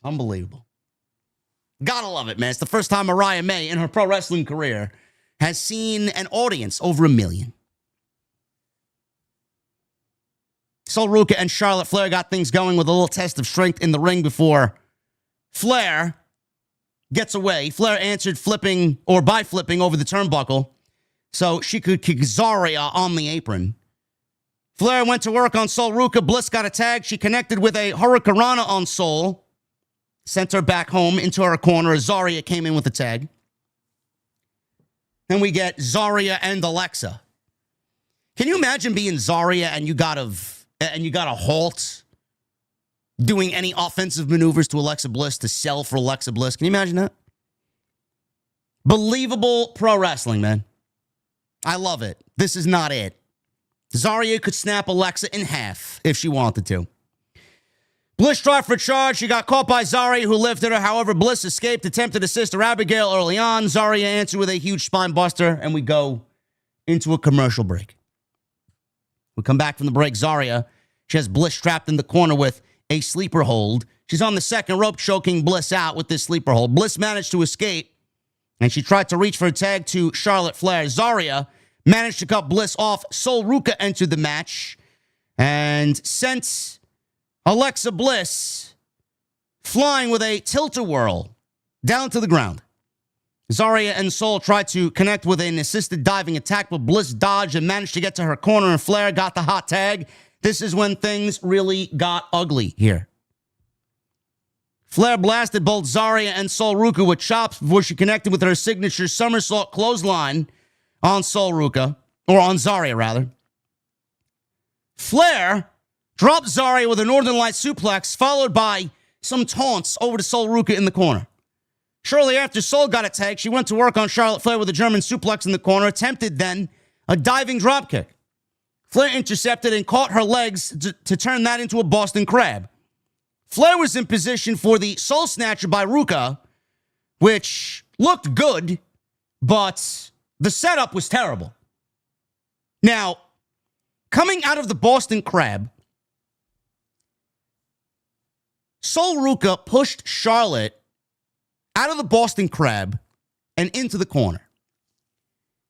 Unbelievable. Gotta love it, man. It's the first time Mariah May in her pro wrestling career has seen an audience over 1 million. Sol Ruca and Charlotte Flair got things going with a little test of strength in the ring before Flair gets away. Flair answered by flipping over the turnbuckle so she could kick Zaria on the apron. Flair went to work on Sol Ruca. Bliss got a tag. She connected with a Hurricanrana on Sol. Sent her back home into her corner. Zaria came in with a tag. Then we get Zaria and Alexa. Can you imagine being Zaria and you got a halt doing any offensive maneuvers to Alexa Bliss to sell for Alexa Bliss? Can you imagine that? Believable pro wrestling, man. I love it. This is not it. Zaria could snap Alexa in half if she wanted to. Bliss tried for a charge. She got caught by Zaria, who lifted her. However, Bliss escaped, attempted to assist her Abigail early on. Zaria answered with a huge spine buster, and we go into a commercial break. We come back from the break. Zaria, she has Bliss trapped in the corner with a sleeper hold. She's on the second rope, choking Bliss out with this sleeper hold. Bliss managed to escape, and she tried to reach for a tag to Charlotte Flair. Zaria managed to cut Bliss off. Sol Ruca entered the match and sent Alexa Bliss flying with a tilt-a-whirl down to the ground. Zaria and Sol tried to connect with an assisted diving attack, but Bliss dodged and managed to get to her corner, and Flair got the hot tag. This is when things really got ugly here. Flair blasted both Zaria and Sol Ruca with chops before she connected with her signature somersault clothesline on Sol Ruca, or on Zaria, rather. Flair dropped Zaria with a Northern Light suplex, followed by some taunts over to Sol Ruca in the corner. Shortly after Sol got a tag, she went to work on Charlotte Flair with a German suplex in the corner, attempted then a diving dropkick. Flair intercepted and caught her legs to turn that into a Boston Crab. Flair was in position for the Soul Snatcher by Ruca, which looked good, but the setup was terrible. Now, coming out of the Boston Crab, Sol Ruca pushed Charlotte out of the Boston Crab and into the corner.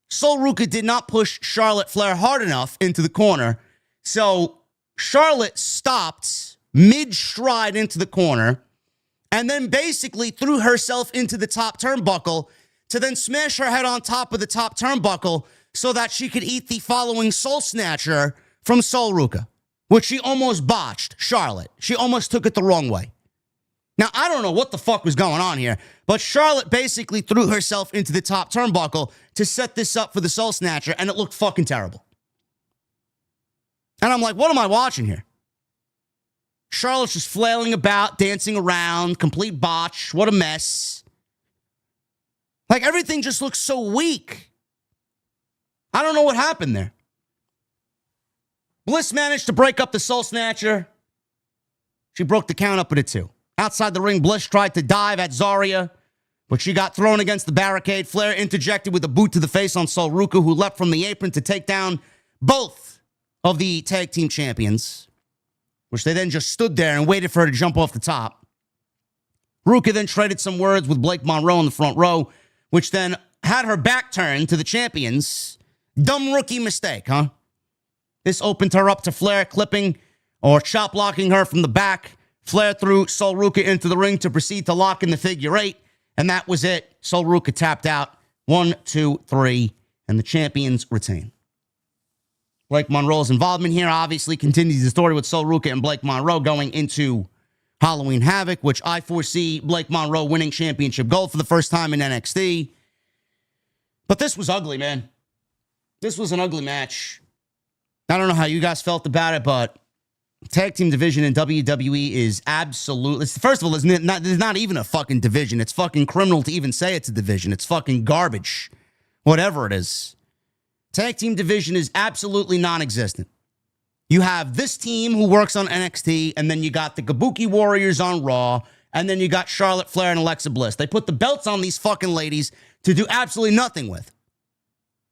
Sol Ruca did not push Charlotte Flair hard enough into the corner, so Charlotte stopped mid-stride into the corner and then basically threw herself into the top turnbuckle to then smash her head on top of the top turnbuckle so that she could eat the following Soul Snatcher from Sol Ruca, which she almost botched. Charlotte, she almost took it the wrong way. Now, I don't know what the fuck was going on here, but Charlotte basically threw herself into the top turnbuckle to set this up for the Soul Snatcher, and it looked fucking terrible. And I'm like, what am I watching here? Charlotte's just flailing about, dancing around, complete botch. What a mess. Like, everything just looks so weak. I don't know what happened there. Bliss managed to break up the Soul Snatcher. She broke the count up at a 2. Outside the ring, Bliss tried to dive at Zaria, but she got thrown against the barricade. Flair interjected with a boot to the face on Sol Ruca, who leapt from the apron to take down both of the tag team champions, which they then just stood there and waited for her to jump off the top. Ruca then traded some words with Blake Monroe in the front row, which then had her back turned to the champions. Dumb rookie mistake, huh? This opened her up to Flair clipping or chop blocking her from the back. Flair threw Sol Ruca into the ring to proceed to lock in the figure 8, and that was it. Sol Ruca tapped out 1, 2, 3, and the champions retain. Blake Monroe's involvement here obviously continues the story with Sol Ruca and Blake Monroe going into Halloween Havoc, which I foresee Blake Monroe winning championship gold for the first time in NXT. But this was ugly, man. This was an ugly match. I don't know how you guys felt about it, but tag team division in WWE is absolutely... First of all, there's not even a fucking division. It's fucking criminal to even say it's a division. It's fucking garbage. Whatever it is. Tag team division is absolutely non-existent. You have this team who works on NXT, and then you got the Kabuki Warriors on Raw, and then you got Charlotte Flair and Alexa Bliss. They put the belts on these fucking ladies to do absolutely nothing with.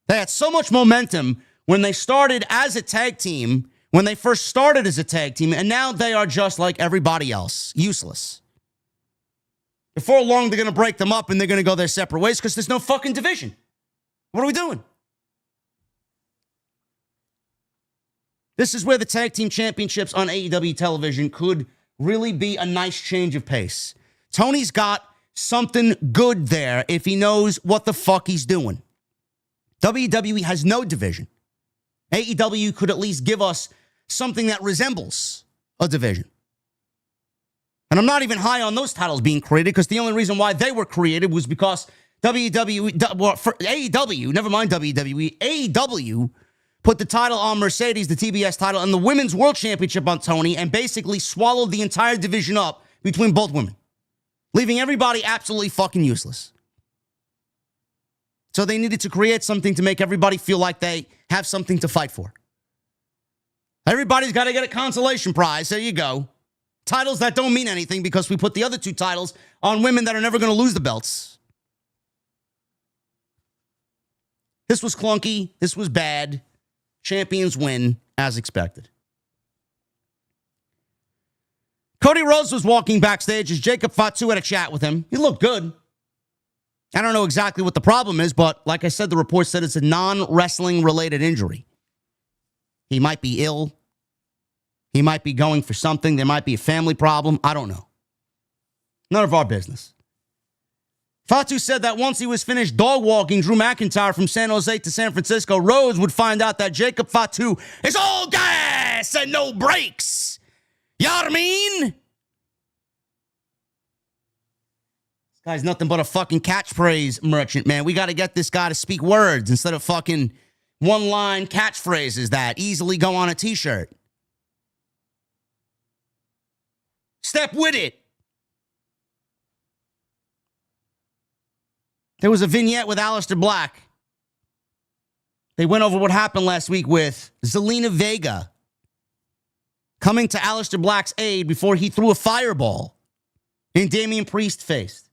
They had so much momentum when they started as a tag team, when they first started as a tag team, and now they are just like everybody else, useless. Before long, they're going to break them up and they're going to go their separate ways because there's no fucking division. What are we doing? This is where the tag team championships on AEW television could really be a nice change of pace. Tony's got something good there if he knows what the fuck he's doing. WWE has no division. AEW could at least give us something that resembles a division. And I'm not even high on those titles being created because the only reason why they were created was because AEW, never mind WWE, AEW put the title on Mercedes, the TBS title, and the Women's World Championship on Tony, and basically swallowed the entire division up between both women, leaving everybody absolutely fucking useless. So they needed to create something to make everybody feel like they have something to fight for. Everybody's got to get a consolation prize. There you go. Titles that don't mean anything because we put the other two titles on women that are never going to lose the belts. This was clunky. This was bad. Champions win as expected. Cody Rhodes was walking backstage as Jacob Fatu had a chat with him. He looked good. I don't know exactly what the problem is, but like I said, the report said it's a non-wrestling related injury. He might be ill. He might be going for something. There might be a family problem. I don't know. None of our business. Fatu said that once he was finished dog walking Drew McIntyre from San Jose to San Francisco, Rhodes would find out that Jacob Fatu is all gas and no brakes. You know what I mean? This guy's nothing but a fucking catchphrase merchant, man. We got to get this guy to speak words instead of fucking one-line catchphrases that easily go on a t-shirt. Step with it. There was a vignette with Aleister Black. They went over what happened last week with Zelina Vega coming to Aleister Black's aid before he threw a fireball in Damian Priest's face.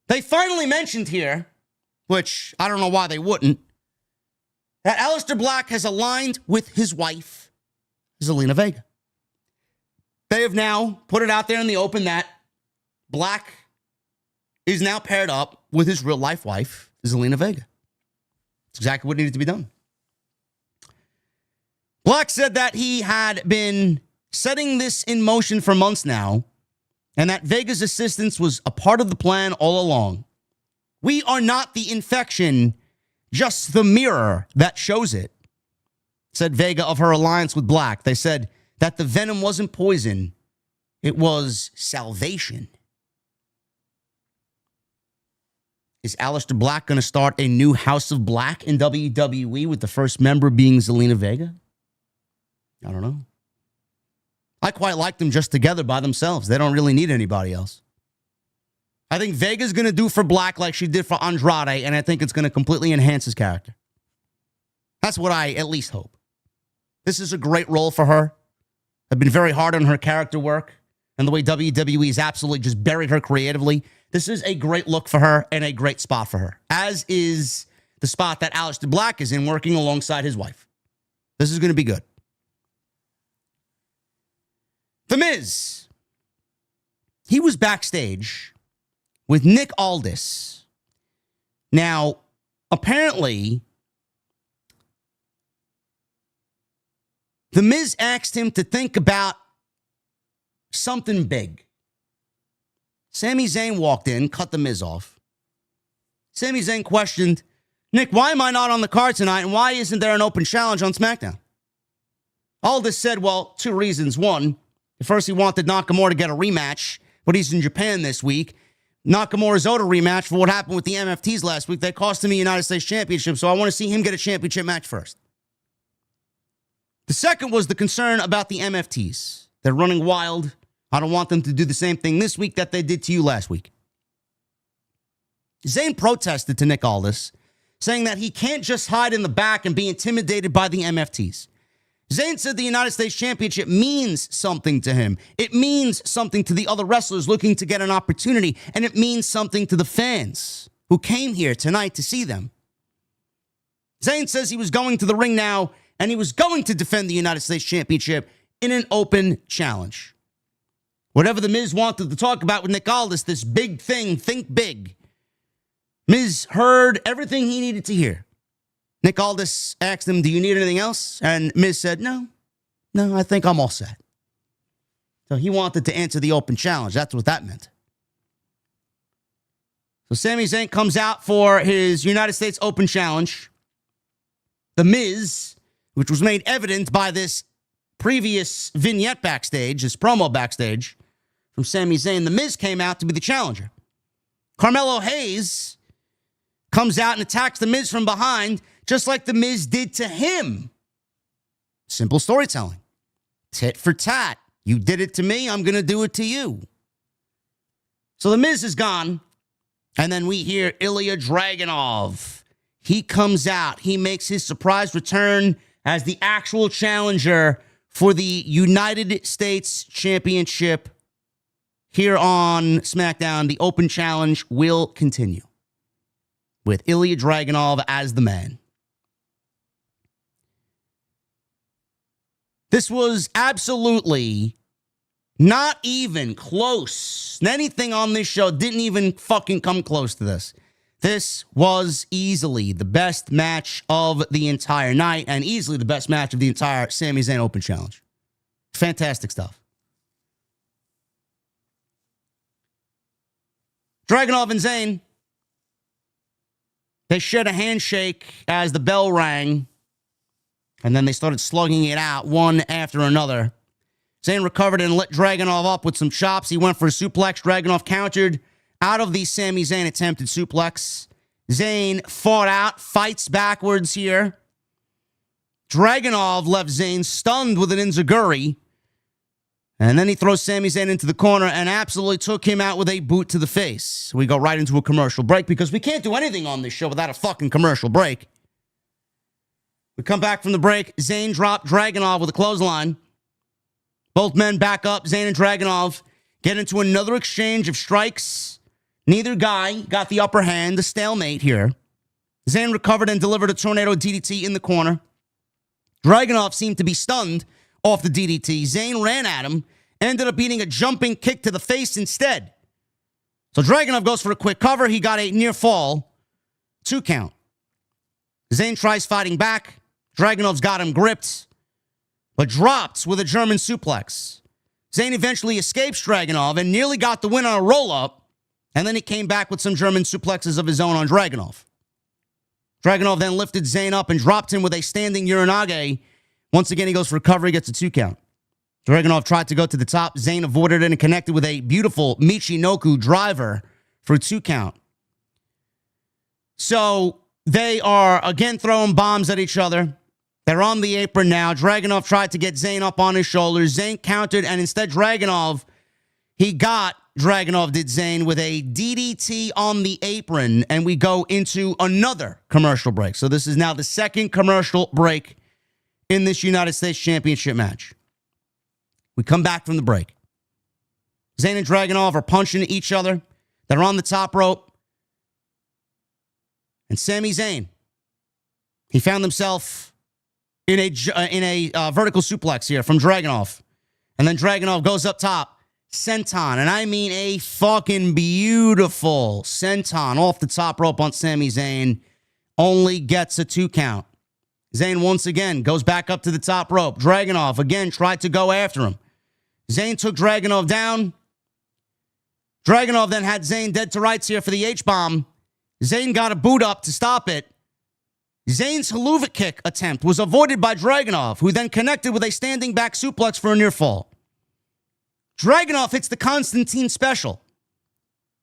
They finally mentioned here, which I don't know why they wouldn't, that Aleister Black has aligned with his wife, Zelina Vega. They have now put it out there in the open that Black is now paired up with his real-life wife, Zelina Vega. It's exactly what needed to be done. Black said that he had been setting this in motion for months now, and that Vega's assistance was a part of the plan all along. We are not the infection, just the mirror that shows it, said Vega of her alliance with Black. They said that the venom wasn't poison, it was salvation. Is Aleister Black going to start a new House of Black in WWE with the first member being Zelina Vega? I don't know. I quite like them just together by themselves. They don't really need anybody else. I think Vega's going to do for Black like she did for Andrade, and I think it's going to completely enhance his character. That's what I at least hope. This is a great role for her. I've been very hard on her character work and the way WWE has absolutely just buried her creatively. This is a great look for her and a great spot for her, as is the spot that Aleister Black is in working alongside his wife. This is going to be good. The Miz. He was backstage with Nick Aldis. Now, apparently, The Miz asked him to think about something big. Sami Zayn walked in, cut The Miz off. Sami Zayn questioned, Nick, why am I not on the card tonight, and why isn't there an open challenge on SmackDown? Aldis said, well, two reasons. One, at first he wanted Nakamura to get a rematch, but he's in Japan this week. Nakamura-Oda rematch for what happened with the MFTs last week. They cost him the United States Championship, so I want to see him get a championship match first. The second was the concern about the MFTs. They're running wild. I don't want them to do the same thing this week that they did to you last week. Zayn protested to Nick Aldis, saying that he can't just hide in the back and be intimidated by the MFTs. Zayn said the United States Championship means something to him. It means something to the other wrestlers looking to get an opportunity, and it means something to the fans who came here tonight to see them. Zayn says he was going to the ring now, and he was going to defend the United States Championship in an open challenge. Whatever The Miz wanted to talk about with Nick Aldis, this big thing, think big. Miz heard everything he needed to hear. Nick Aldis asked him, do you need anything else? And Miz said, no, I think I'm all set. So he wanted to answer the open challenge. That's what that meant. So Sami Zayn comes out for his United States Open Challenge. The Miz, which was made evident by this previous vignette backstage, this promo backstage from Sami Zayn, The Miz came out to be the challenger. Carmelo Hayes comes out and attacks The Miz from behind, just like The Miz did to him. Simple storytelling. Tit for tat. You did it to me, I'm going to do it to you. So The Miz is gone, and then we hear Ilya Dragunov. He comes out. He makes his surprise return as the actual challenger for the United States Championship here on SmackDown. The Open Challenge will continue with Ilya Dragunov as the man. This was absolutely not even close. Anything on this show didn't even fucking come close to this. This was easily the best match of the entire night and easily the best match of the entire Sami Zayn Open Challenge. Fantastic stuff. Dragunov and Zayn, they shared a handshake as the bell rang, and then they started slugging it out one after another. Zayn recovered and lit Dragunov up with some chops. He went for a suplex. Dragunov countered out of the Sami Zayn attempted suplex. Zayn fought out, fights backwards here. Dragunov left Zayn stunned with an enziguri. And then he throws Sami Zayn into the corner and absolutely took him out with a boot to the face. We go right into a commercial break because we can't do anything on this show without a fucking commercial break. We come back from the break. Zayn dropped Dragunov with a clothesline. Both men back up. Zayn and Dragunov get into another exchange of strikes. Neither guy got the upper hand. A stalemate here. Zayn recovered and delivered a tornado DDT in the corner. Dragunov seemed to be stunned off the DDT. Zayn ran at him, ended up eating a jumping kick to the face instead. So Dragunov goes for a quick cover. He got a near fall. 2 count. Zayn tries fighting back. Dragunov's got him gripped, but dropped with a German suplex. Zayn eventually escapes Dragunov and nearly got the win on a roll-up, and then he came back with some German suplexes of his own on Dragunov. Dragunov then lifted Zayn up and dropped him with a standing Uranage. Once again, he goes for recovery, gets a 2 count. Dragunov tried to go to the top. Zayn avoided it and connected with a beautiful Michinoku driver for a 2 count. So they are again throwing bombs at each other. They're on the apron now. Dragunov tried to get Zayn up on his shoulders. Zayn countered, and instead Dragunov did Zayn with a DDT on the apron, and we go into another commercial break. So this is now the second commercial break in this United States Championship match. We come back from the break. Zayn and Dragunov are punching each other. They're on the top rope. And Sami Zayn, he found himself in a vertical suplex here from Dragunov. And then Dragunov goes up top. Senton, and I mean a fucking beautiful senton off the top rope on Sami Zayn. Only gets a 2 count. Zayn once again goes back up to the top rope. Dragunov again tried to go after him. Zayn took Dragunov down. Dragunov then had Zayn dead to rights here for the H-bomb. Zayn got a boot up to stop it. Zayn's Helluva kick attempt was avoided by Dragunov, who then connected with a standing back suplex for a near fall. Dragunov hits the Constantine special.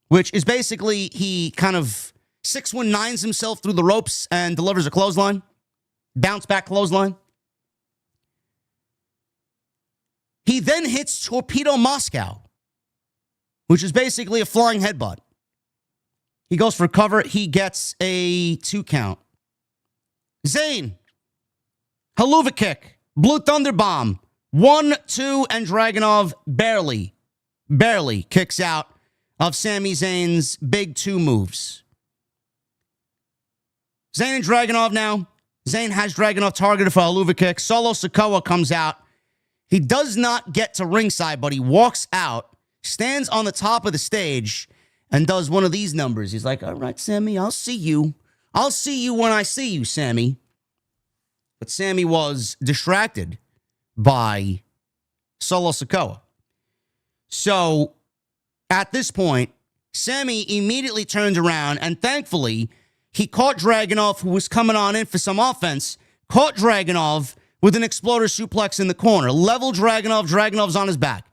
which is basically he kind of 619s himself through the ropes and delivers a clothesline, bounce back clothesline. He then hits Torpedo Moscow, which is basically a flying headbutt. He goes for cover. He gets a 2 count. Zayn, Haluva kick, Blue Thunder Bomb, 1, 2, and Dragunov barely kicks out of Sami Zayn's big 2 moves. Zayn and Dragunov now. Zayn has Dragunov targeted for a Haluva kick. Solo Sikoa comes out. He does not get to ringside, but he walks out, stands on the top of the stage, and does one of these numbers. He's like, all right, Sammy, I'll see you. I'll see you when I see you, Sammy. But Sammy was distracted by Solo Sikoa. So at this point, Sammy immediately turned around, and thankfully, he caught Dragunov, who was coming on in for some offense, caught Dragunov with an exploder suplex in the corner. Level Dragunov. Dragunov's on his back.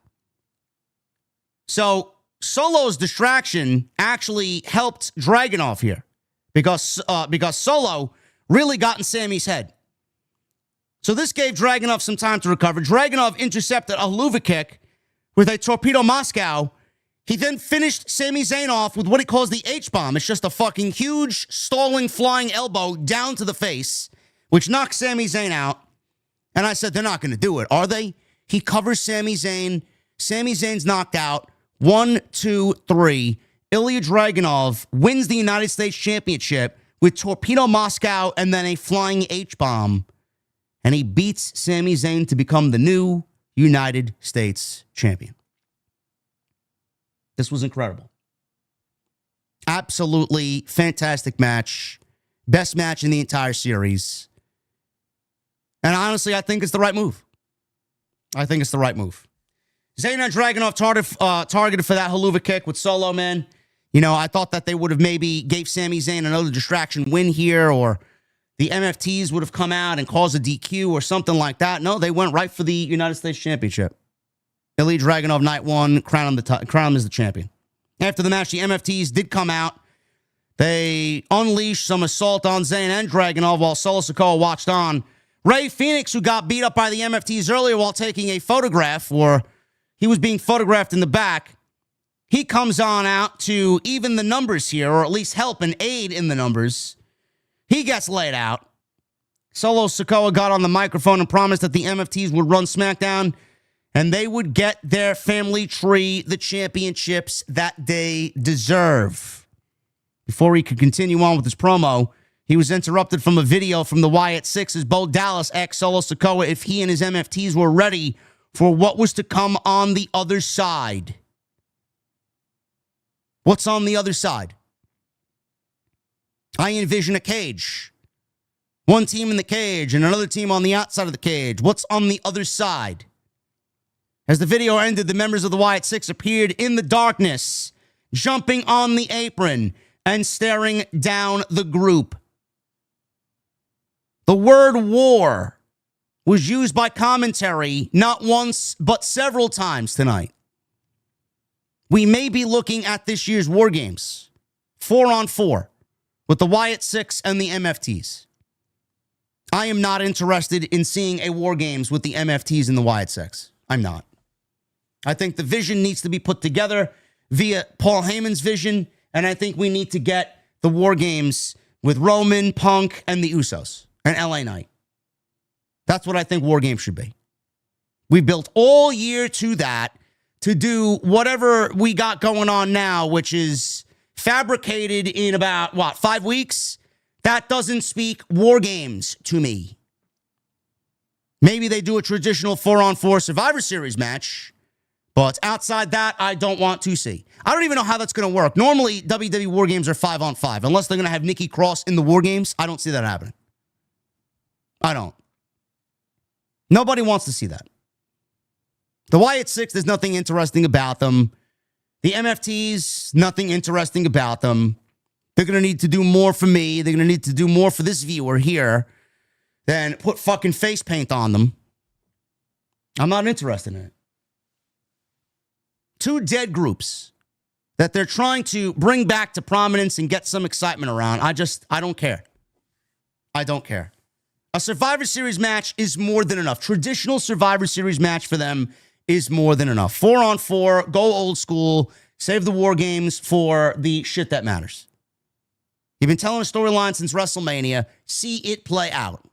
So Solo's distraction actually helped Dragunov here because Solo really got in Sammy's head. So this gave Dragunov some time to recover. Dragunov intercepted a Haluva kick with a Torpedo Moscow. He then finished Sami Zayn off with what he calls the H-bomb. It's just a fucking huge, stalling, flying elbow down to the face, which knocks Sami Zayn out. And I said, they're not going to do it, are they? He covers Sami Zayn. Sami Zayn's knocked out. 1, 2, 3. Ilya Dragunov wins the United States Championship with Torpedo Moscow and then a flying H-bomb. And he beats Sami Zayn to become the new United States Champion. This was incredible. Absolutely fantastic match. Best match in the entire series. And honestly, I think it's the right move. I think it's the right move. Zayn and Dragunov targeted for that Haluva kick with Solo, man. You know, I thought that they would have maybe gave Sami Zayn another distraction win here, or the MFTs would have come out and caused a DQ or something like that. No, they went right for the United States Championship. Ilya Dragunov, night 1, crown him as the champion. After the match, the MFTs did come out. They unleashed some assault on Zayn and Dragunov while Solo Sikoa watched on. Ray Phoenix, who got beat up by the MFTs earlier while taking a photograph, or he was being photographed in the back, he comes on out to even the numbers here, or at least help and aid in the numbers. He gets laid out. Solo Sikoa got on the microphone and promised that the MFTs would run SmackDown and they would get their family tree the championships that they deserve. Before he could continue on with his promo, he was interrupted from a video from the Wyatt Six as Bo Dallas asked Solo Sikoa if he and his MFTs were ready for what was to come on the other side. What's on the other side? I envision a cage. One team in the cage and another team on the outside of the cage. What's on the other side? As the video ended, the members of the Wyatt Six appeared in the darkness, jumping on the apron and staring down the group. The word war was used by commentary not once, but several times tonight. We may be looking at this year's War Games, 4-on-4, with the Wyatt Six and the MFTs. I am not interested in seeing a War Games with the MFTs and the Wyatt Six. I'm not. I think the vision needs to be put together via Paul Heyman's vision, and I think we need to get the War Games with Roman, Punk, and the Usos, and LA Knight. That's what I think War Games should be. We built all year to that to do whatever we got going on now, which is fabricated in about, 5 weeks? That doesn't speak War Games to me. Maybe they do a traditional 4-on-4 Survivor Series match, but outside that, I don't want to see. I don't even know how that's going to work. Normally, WWE War Games are 5-on-5. Unless they're going to have Nikki Cross in the War Games, I don't see that happening. I don't. Nobody wants to see that. The Wyatt Six, there's nothing interesting about them. The MFTs, nothing interesting about them. They're going to need to do more for me. They're going to need to do more for this viewer here than put fucking face paint on them. I'm not interested in it. Two dead groups. that they're trying to bring back to prominence and get some excitement around. I don't care. I don't care. A Survivor Series match is more than enough. Traditional Survivor Series match for them is more than enough. 4-on-4, go old school, save the war games for the shit that matters. You've been telling a storyline since WrestleMania. See it play out.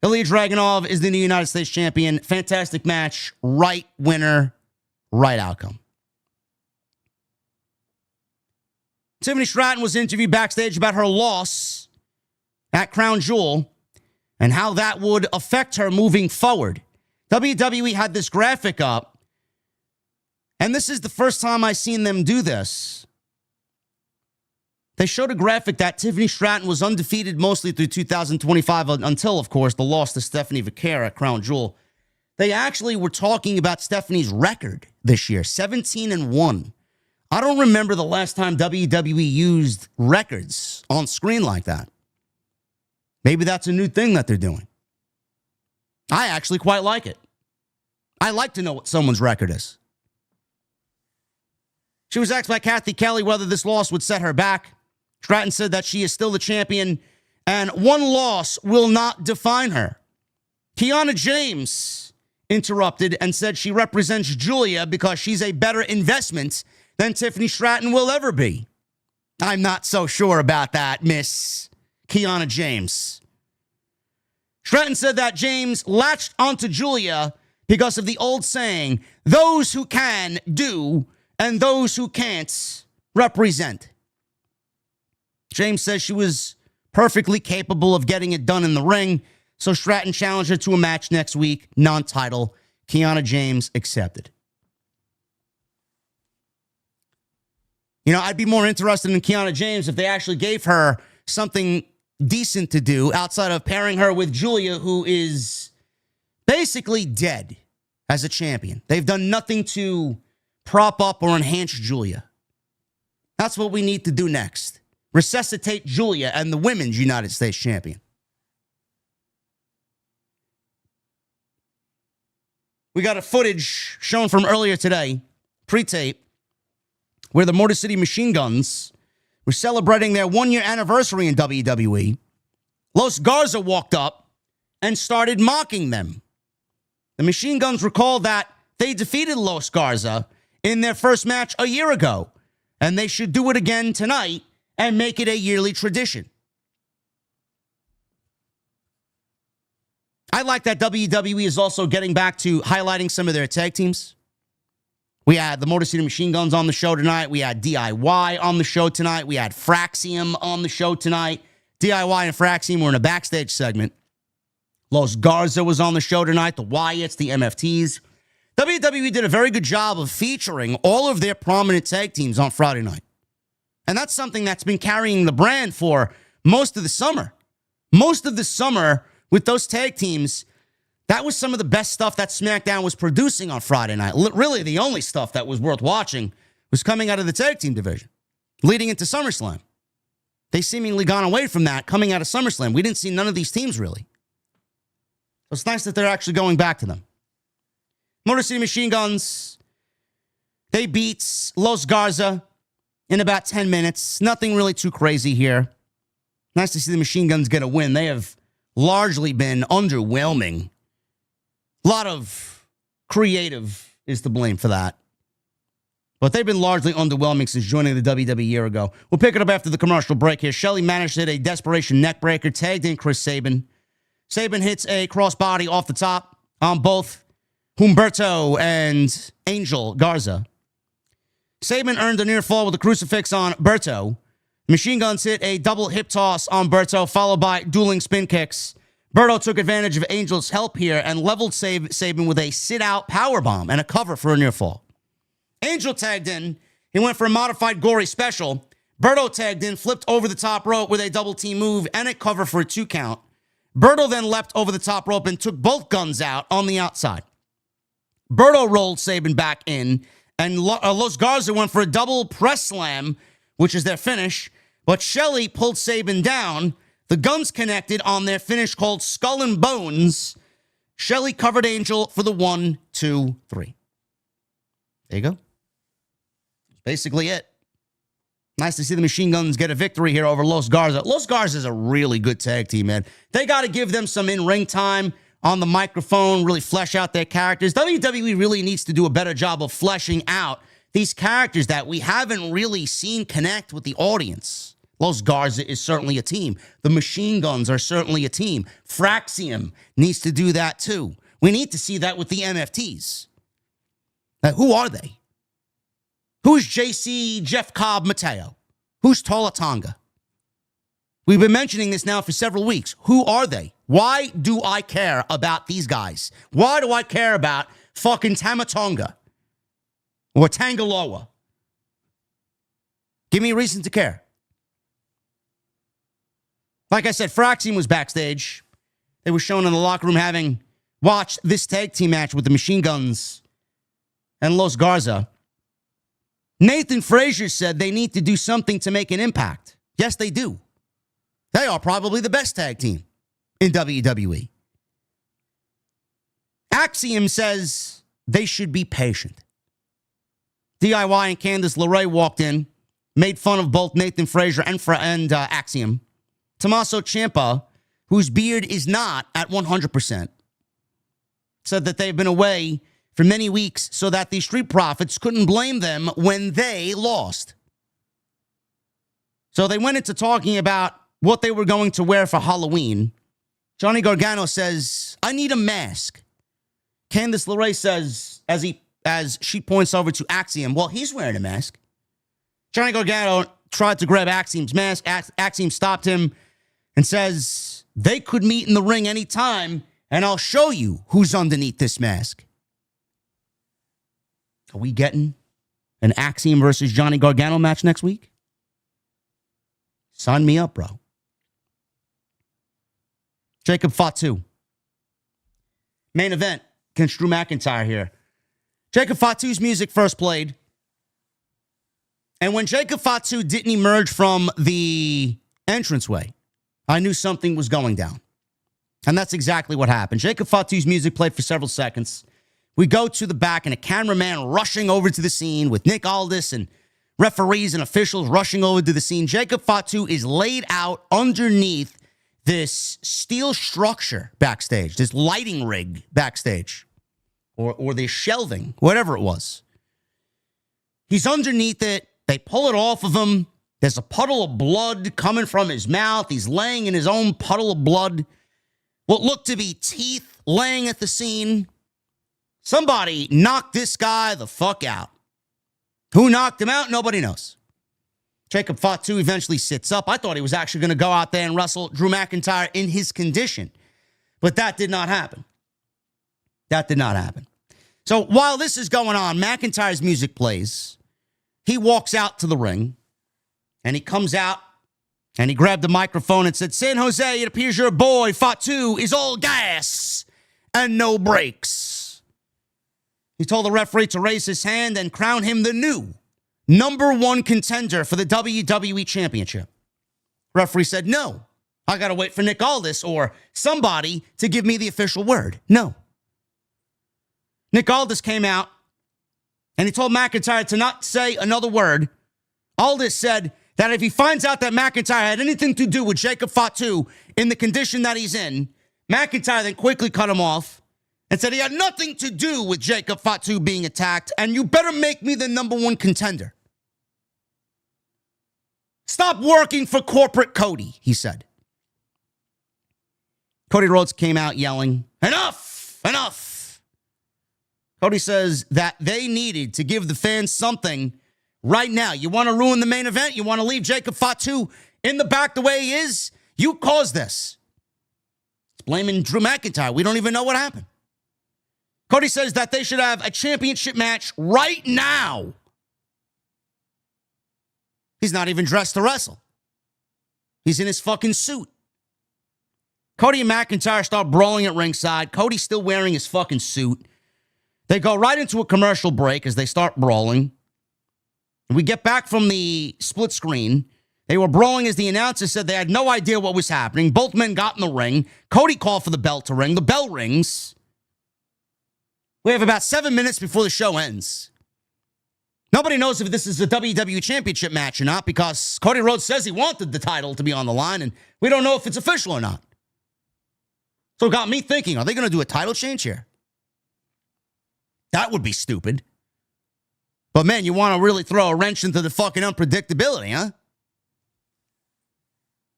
Ilya Dragunov is the new United States champion. Fantastic match. Right winner. Right outcome. Tiffany Stratton was interviewed backstage about her loss at Crown Jewel and how that would affect her moving forward. WWE had this graphic up, and this is the first time I've seen them do this. They showed a graphic that Tiffany Stratton was undefeated mostly through 2025 until, of course, the loss to Stephanie Vaquera at Crown Jewel. They actually were talking about Stephanie's record this year, 17-1. I don't remember the last time WWE used records on screen like that. Maybe that's a new thing that they're doing. I actually quite like it. I like to know what someone's record is. She was asked by Kathy Kelly whether this loss would set her back. Stratton said that she is still the champion, and one loss will not define her. Kiana James interrupted and said she represents Julia because she's a better investment than Tiffany Stratton will ever be. I'm not so sure about that, Miss Kiana James. Stratton said that James latched onto Julia because of the old saying, those who can do and those who can't represent. James says she was perfectly capable of getting it done in the ring, so Stratton challenged her to a match next week, non-title. Kiana James accepted. You know, I'd be more interested in Kiana James if they actually gave her something decent to do outside of pairing her with Julia, who is basically dead as a champion. They've done nothing to prop up or enhance Julia. That's what we need to do next. Resuscitate Julia and the Women's United States Champion. We got a footage shown from earlier today, pre-tape, where the Motor City Machine Guns were celebrating their 1-year anniversary in WWE. Los Garza walked up and started mocking them. The Machine Guns recalled that they defeated Los Garza in their first match a year ago, and they should do it again tonight and make it a yearly tradition. I like that WWE is also getting back to highlighting some of their tag teams. We had the Motor City Machine Guns on the show tonight. We had DIY on the show tonight. We had Fraxium on the show tonight. DIY and Fraxium were in a backstage segment. Los Garza was on the show tonight. The Wyatts, the MFTs. WWE did a very good job of featuring all of their prominent tag teams on Friday night. And that's something that's been carrying the brand for most of the summer. Most of the summer with those tag teams, that was some of the best stuff that SmackDown was producing on Friday night. Really, the only stuff that was worth watching was coming out of the tag team division, leading into SummerSlam. They seemingly gone away from that coming out of SummerSlam. We didn't see none of these teams, really. So it's nice that they're actually going back to them. Motor City Machine Guns, they beat Los Garza in about 10 minutes. Nothing really too crazy here. Nice to see the Machine Guns get a win. They have largely been underwhelming. A lot of creative is to blame for that. But they've been largely underwhelming since joining the WWE a year ago. We'll pick it up after the commercial break here. Shelley managed to hit a desperation neckbreaker, tagged in Chris Sabin. Sabin hits a crossbody off the top on both Humberto and Angel Garza. Sabin earned a near fall with a crucifix on Berto. Machine Guns hit a double hip toss on Berto, followed by dueling spin kicks. Berto took advantage of Angel's help here and leveled Sabin with a sit-out powerbomb and a cover for a near fall. Angel tagged in. He went for a modified gory special. Berto tagged in, flipped over the top rope with a double team move and a cover for a 2 count. Berto then leapt over the top rope and took both guns out on the outside. Berto rolled Sabin back in, and Los Garza went for a double press slam, which is their finish, but Shelley pulled Sabin down. The guns connected on their finish called Skull and Bones. Shelley covered Angel for the 1, 2, 3. There you go. basically it. Nice to see the Machine Guns get a victory here over Los Garza. Los Garza is a really good tag team, man. They got to give them some in-ring time on the microphone, really flesh out their characters. WWE really needs to do a better job of fleshing out these characters that we haven't really seen connect with the audience. Los Garza is certainly a team. The Machine Guns are certainly a team. Fraxium needs to do that too. We need to see that with the MFTs. Who are they? Who's JC Jeff Cobb Mateo? Who's Tola Tonga? We've been mentioning this now for several weeks. Who are they? Why do I care about these guys? Why do I care about fucking Tamatonga or Tangaloa? Give me a reason to care. Like I said, Fraxium was backstage. They were shown in the locker room having watched this tag team match with the Machine Guns and Los Garza. Nathan Frazier said they need to do something to make an impact. Yes, they do. They are probably the best tag team in WWE. Axiom says they should be patient. DIY and Candice LeRae walked in, made fun of both Nathan Frazier and Axiom. Tommaso Ciampa, whose beard is not at 100%, said that they've been away for many weeks so that the Street Profits couldn't blame them when they lost. So they went into talking about what they were going to wear for Halloween. Johnny Gargano says, I need a mask. Candice LeRae says, as she points over to Axiom, well, he's wearing a mask. Johnny Gargano tried to grab Axiom's mask. Axiom stopped him and says, they could meet in the ring anytime, and I'll show you who's underneath this mask. Are we getting an Axiom versus Johnny Gargano match next week? Sign me up, bro. Jacob Fatu. Main event against Drew McIntyre here. Jacob Fatu's music first played. And when Jacob Fatu didn't emerge from the entranceway, I knew something was going down. And that's exactly what happened. Jacob Fatu's music played for several seconds. We go to the back and a cameraman rushing over to the scene with Nick Aldis and referees and officials rushing over to the scene. Jacob Fatu is laid out underneath this steel structure backstage, this lighting rig backstage, or this shelving, whatever it was. He's underneath it. They pull it off of him. There's a puddle of blood coming from his mouth. He's laying in his own puddle of blood. What looked to be teeth laying at the scene. Somebody knocked this guy the fuck out. Who knocked him out? Nobody knows. Jacob Fatu eventually sits up. I thought he was actually going to go out there and wrestle Drew McIntyre in his condition. But that did not happen. That did not happen. So while this is going on, McIntyre's music plays. He walks out to the ring. And he comes out. And he grabbed the microphone and said, San Jose, it appears your boy Fatu is all gas and no brakes. He told the referee to raise his hand and crown him the new #1 contender for the WWE Championship. Referee said, no, I got to wait for Nick Aldis or somebody to give me the official word. No. Nick Aldis came out and he told McIntyre to not say another word. Aldis said that if he finds out that McIntyre had anything to do with Jacob Fatu in the condition that he's in, McIntyre then quickly cut him off and said he had nothing to do with Jacob Fatu being attacked, and you better make me the #1 contender. Stop working for corporate Cody, he said. Cody Rhodes came out yelling, enough, enough. Cody says that they needed to give the fans something right now. You want to ruin the main event? You want to leave Jacob Fatu in the back the way he is? You caused this. It's blaming Drew McIntyre. We don't even know what happened. Cody says that they should have a championship match right now. He's not even dressed to wrestle. He's in his fucking suit. Cody and McIntyre start brawling at ringside. Cody's still wearing his fucking suit. They go right into a commercial break as they start brawling. We get back from the split screen. They were brawling as the announcer said they had no idea what was happening. Both men got in the ring. Cody called for the bell to ring. The bell rings. We have about 7 minutes before the show ends. Nobody knows if this is a WWE Championship match or not because Cody Rhodes says he wanted the title to be on the line, and we don't know if it's official or not. So it got me thinking, are they going to do a title change here? That would be stupid. But, man, you want to really throw a wrench into the fucking unpredictability, huh?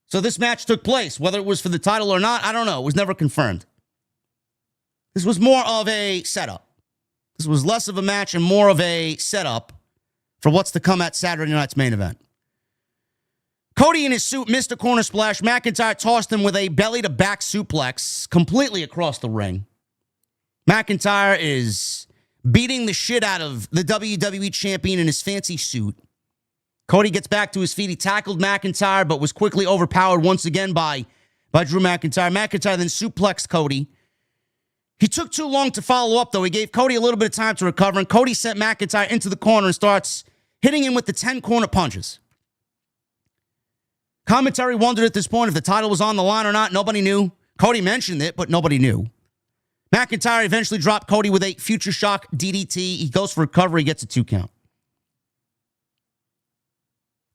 So this match took place. Whether it was for the title or not, I don't know. It was never confirmed. This was more of a setup. This was less of a match and more of a setup for what's to come at Saturday night's main event. Cody in his suit missed a corner splash. McIntyre tossed him with a belly-to-back suplex completely across the ring. McIntyre is beating the shit out of the WWE champion in his fancy suit. Cody gets back to his feet. He tackled McIntyre, but was quickly overpowered once again by Drew McIntyre. McIntyre then suplexed Cody. He took too long to follow up, though. He gave Cody a little bit of time to recover, and Cody sent McIntyre into the corner and starts hitting him with the 10 corner punches. Commentary wondered at this point if the title was on the line or not. Nobody knew. Cody mentioned it, but nobody knew. McIntyre eventually dropped Cody with a future shock DDT. He goes for recovery, gets a 2 count.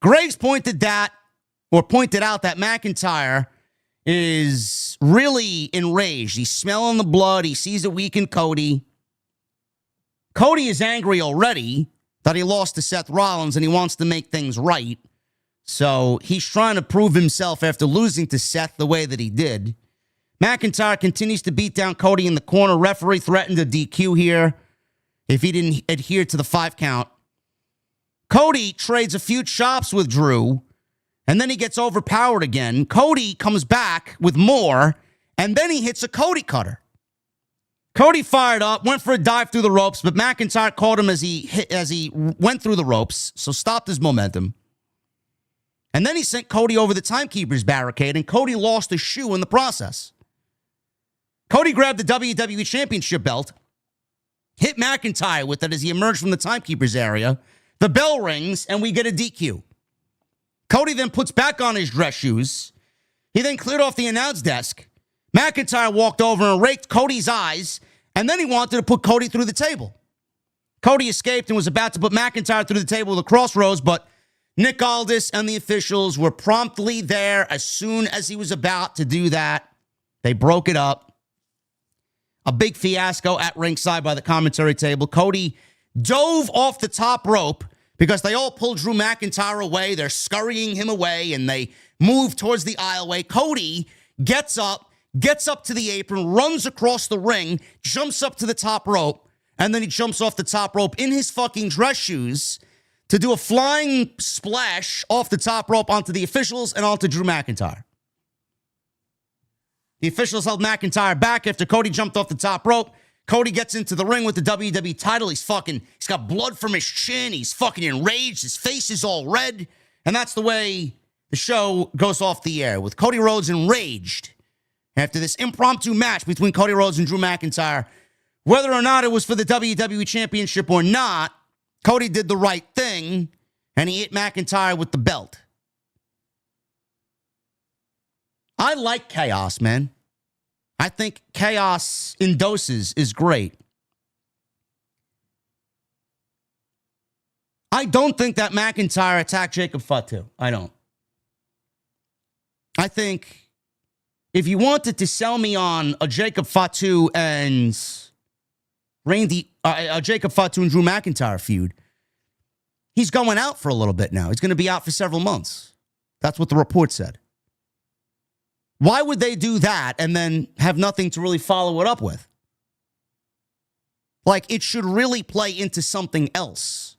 Graves pointed out that McIntyre is really enraged. He's smelling the blood. He sees a weakened Cody. Cody is angry already that he lost to Seth Rollins, and he wants to make things right. So he's trying to prove himself after losing to Seth the way that he did. McIntyre continues to beat down Cody in the corner. Referee threatened a DQ here if he didn't adhere to the 5 count. Cody trades a few chops with Drew, and then he gets overpowered again. Cody comes back with more, and then he hits a Cody cutter. Cody fired up, went for a dive through the ropes, but McIntyre caught him as he went through the ropes, so stopped his momentum. And then he sent Cody over the timekeeper's barricade, and Cody lost a shoe in the process. Cody grabbed the WWE Championship belt, hit McIntyre with it as he emerged from the timekeeper's area. The bell rings, and we get a DQ. Cody then puts back on his dress shoes. He then cleared off the announce desk. McIntyre walked over and raked Cody's eyes, and then he wanted to put Cody through the table. Cody escaped and was about to put McIntyre through the table with a crossroads, but Nick Aldis and the officials were promptly there as soon as he was about to do that. They broke it up. A big fiasco at ringside by the commentary table. Cody dove off the top rope because they all pulled Drew McIntyre away. They're scurrying him away, and they move towards the aisleway. Cody gets up to the apron, runs across the ring, jumps up to the top rope, and then he jumps off the top rope in his fucking dress shoes to do a flying splash off the top rope onto the officials and onto Drew McIntyre. The officials held McIntyre back after Cody jumped off the top rope. Cody gets into the ring with the WWE title. He's got blood from his chin. He's fucking enraged. His face is all red. And that's the way the show goes off the air, with Cody Rhodes enraged after this impromptu match between Cody Rhodes and Drew McIntyre. Whether or not it was for the WWE Championship or not, Cody did the right thing, and he hit McIntyre with the belt. I like chaos, man. I think chaos in doses is great. I don't think that McIntyre attacked Jacob Fatu. I don't. I think if you wanted to sell me on a Jacob Fatu and Jacob Fatu and Drew McIntyre feud, he's going out for a little bit now. He's going to be out for several months. That's what the report said. Why would they do that and then have nothing to really follow it up with? Like, it should really play into something else.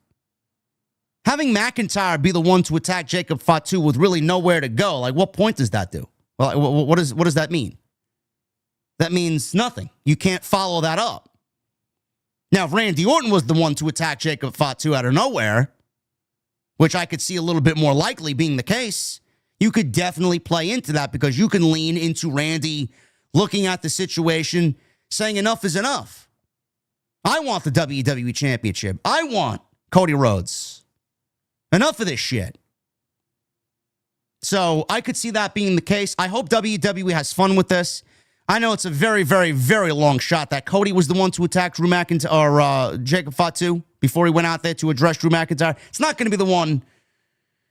Having McIntyre be the one to attack Jacob Fatu with really nowhere to go, like, what point does that do? Well, what does that mean? That means nothing. You can't follow that up. Now, if Randy Orton was the one to attack Jacob Fatu out of nowhere, which I could see a little bit more likely being the case, you could definitely play into that because you can lean into Randy looking at the situation, saying enough is enough. I want the WWE Championship. I want Cody Rhodes. Enough of this shit. So I could see that being the case. I hope WWE has fun with this. I know it's a very, very, very long shot that Cody was the one to attack Drew McIntyre or Jacob Fatu before he went out there to address Drew McIntyre. It's not going to be the one.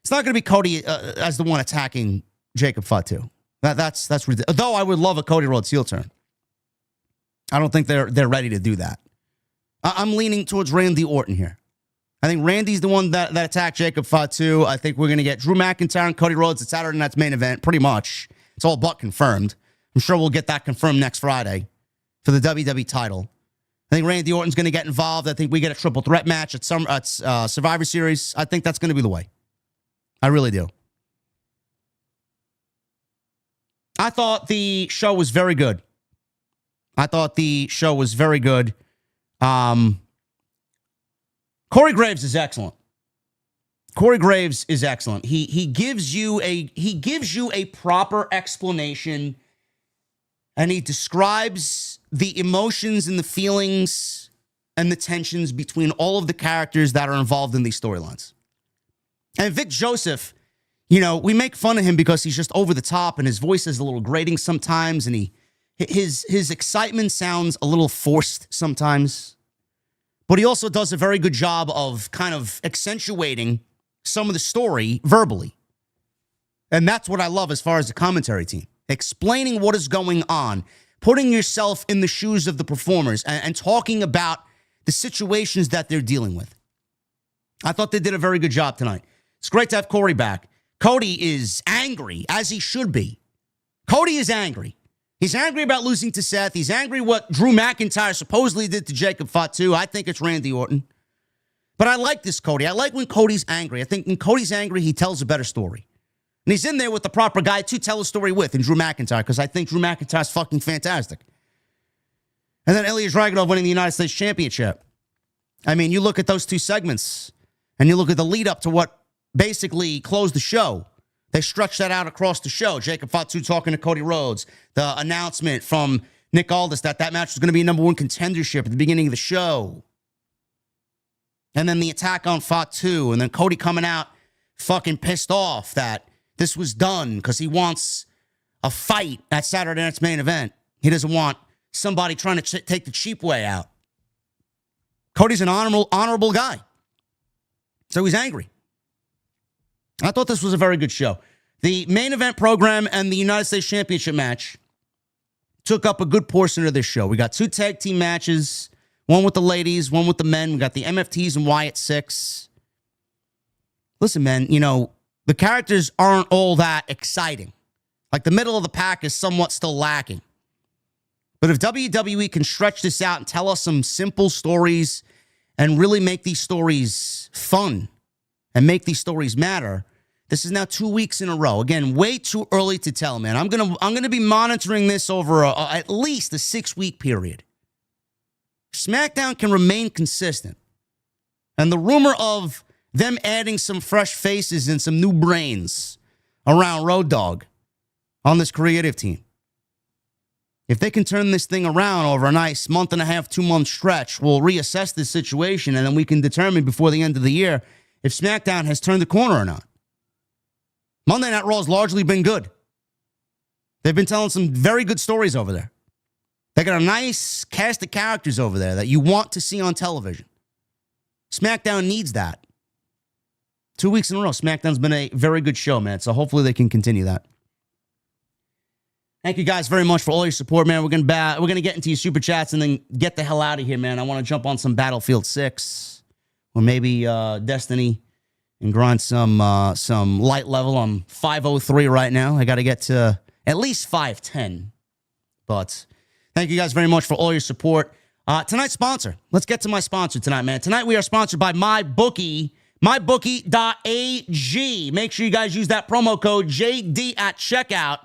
It's not going to be Cody as the one attacking Jacob Fatu. That's ridiculous. Though I would love a Cody Rhodes heel turn. I don't think they're ready to do that. I'm leaning towards Randy Orton here. I think Randy's the one that attacked Jacob Fatu. I think we're going to get Drew McIntyre and Cody Rhodes at Saturday Night's main event, pretty much. It's all but confirmed. I'm sure we'll get that confirmed next Friday for the WWE title. I think Randy Orton's going to get involved. I think we get a triple threat match at Survivor Series. I think that's going to be the way. I really do. I thought the show was very good. Corey Graves is excellent. He gives you a proper explanation, and he describes the emotions and the feelings and the tensions between all of the characters that are involved in these storylines. And Vic Joseph, we make fun of him because he's just over the top and his voice is a little grating sometimes, and his excitement sounds a little forced sometimes. But he also does a very good job of kind of accentuating some of the story verbally. And that's what I love as far as the commentary team. Explaining what is going on, putting yourself in the shoes of the performers, and talking about the situations that they're dealing with. I thought they did a very good job tonight. It's great to have Corey back. Cody is angry, as he should be. Cody is angry. He's angry about losing to Seth. He's angry what Drew McIntyre supposedly did to Jacob Fatu. I think it's Randy Orton. But I like this Cody. I like when Cody's angry. I think when Cody's angry, he tells a better story. And he's in there with the proper guy to tell a story with, in Drew McIntyre, because I think Drew McIntyre's fucking fantastic. And then Ilya Dragunov winning the United States Championship. I mean, you look at those two segments, and you look at the lead up to what basically closed the show. They stretched that out across the show. Jacob Fatu talking to Cody Rhodes. The announcement from Nick Aldis that match was going to be a number one contendership at the beginning of the show. And then the attack on Fatu. And then Cody coming out fucking pissed off that this was done because he wants a fight at Saturday Night's main event. He doesn't want somebody trying to take the cheap way out. Cody's an honorable guy. So he's angry. I thought this was a very good show. The main event program and the United States Championship match took up a good portion of this show. We got 2 tag team matches, one with the ladies, one with the men. We got the MFTs and Wyatt 6. Listen, man, the characters aren't all that exciting. Like, the middle of the pack is somewhat still lacking. But if WWE can stretch this out and tell us some simple stories and really make these stories fun and make these stories matter, this is now 2 weeks in a row. Again, way too early to tell, man. I'm gonna be monitoring this over at least a 6-week period. SmackDown can remain consistent. And the rumor of them adding some fresh faces and some new brains around Road Dogg on this creative team. If they can turn this thing around over a nice month and a half, 2-month stretch, we'll reassess this situation, and then we can determine before the end of the year if SmackDown has turned the corner or not. Monday Night Raw has largely been good. They've been telling some very good stories over there. They got a nice cast of characters over there that you want to see on television. SmackDown needs that. 2 weeks in a row, SmackDown's been a very good show, man. So hopefully they can continue that. Thank you guys very much for all your support, man. We're gonna get into your super chats and then get the hell out of here, man. I want to jump on some Battlefield 6. Or maybe Destiny, and grind some light level. I'm 503 right now. I got to get to at least 510. But thank you guys very much for all your support. Tonight's sponsor. Let's get to my sponsor tonight, man. Tonight we are sponsored by MyBookie, mybookie.ag. Make sure you guys use that promo code JD at checkout,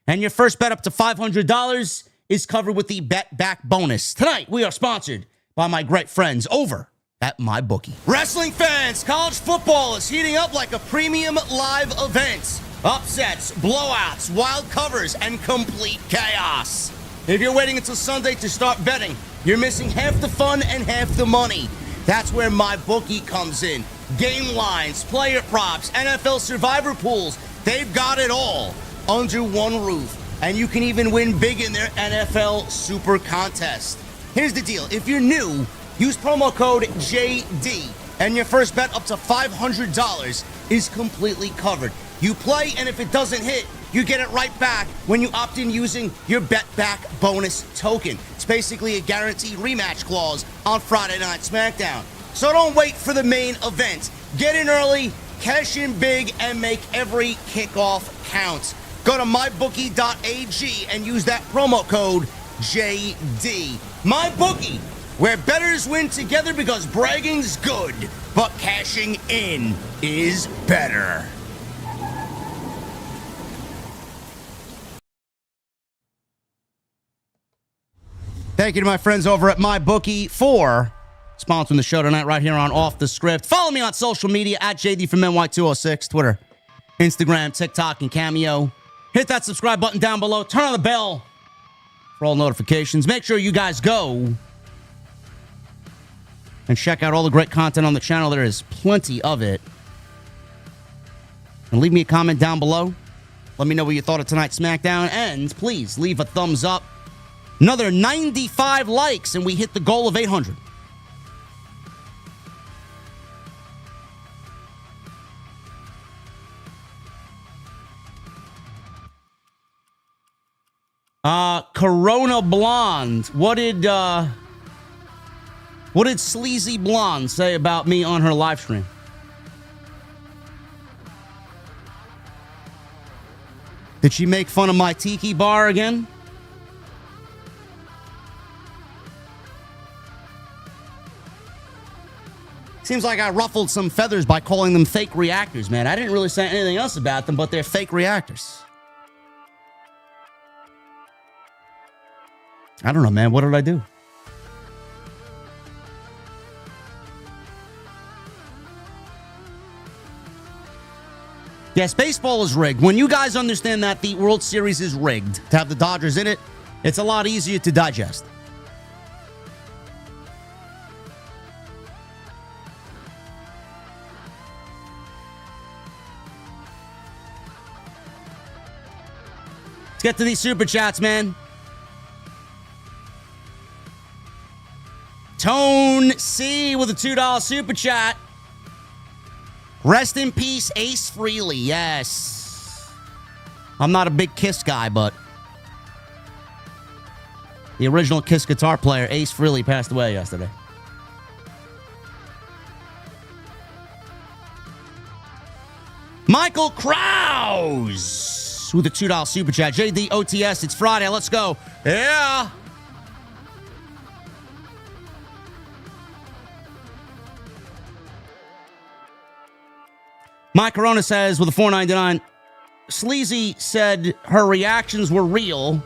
and your first bet up to $500 is covered with the Bet Back bonus. Tonight we are sponsored by my great friends over at MyBookie. Wrestling fans, college football is heating up like a premium live event. Upsets, blowouts, wild covers, and complete chaos. If you're waiting until Sunday to start betting, you're missing half the fun and half the money. That's where MyBookie comes in. Game lines, player props, NFL survivor pools, they've got it all under one roof. And you can even win big in their NFL Super Contest. Here's the deal. If you're new, Use promo code JD, and your first bet up to $500 is completely covered. You play, and if it doesn't hit, you get it right back when you opt in using your Bet Back bonus token. It's basically a guaranteed rematch clause on Friday Night SmackDown. So don't wait for the main event. Get in early, cash in big, and make every kickoff count. Go to mybookie.ag and use that promo code JD. MyBookie, where bettors win together because bragging's good, but cashing in is better. Thank you to my friends over at MyBookie for sponsoring the show tonight right here on Off the Script. Follow me on social media at JDfromNY206, Twitter, Instagram, TikTok, and Cameo. Hit that subscribe button down below. Turn on the bell for all notifications. Make sure you guys go and check out all the great content on the channel. There is plenty of it. And leave me a comment down below. Let me know what you thought of tonight's SmackDown. And please leave a thumbs up. Another 95 likes, and we hit the goal of 800. Corona Blonde. What did Sleazy Blonde say about me on her live stream? Did she make fun of my tiki bar again? Seems like I ruffled some feathers by calling them fake reactors, man. I didn't really say anything else about them, but they're fake reactors. I don't know, man. What did I do? Yes, baseball is rigged. When you guys understand that the World Series is rigged to have the Dodgers in it, it's a lot easier to digest. Let's get to these super chats, man. Tone C with a $2 super chat. Rest in peace, Ace Frehley. Yes. I'm not a big Kiss guy, but the original Kiss guitar player, Ace Frehley, passed away yesterday. Michael Krause with a $2 super chat. JD OTS, it's Friday. Let's go. Yeah. Mike Corona says with a $4.99, Sleazy said her reactions were real.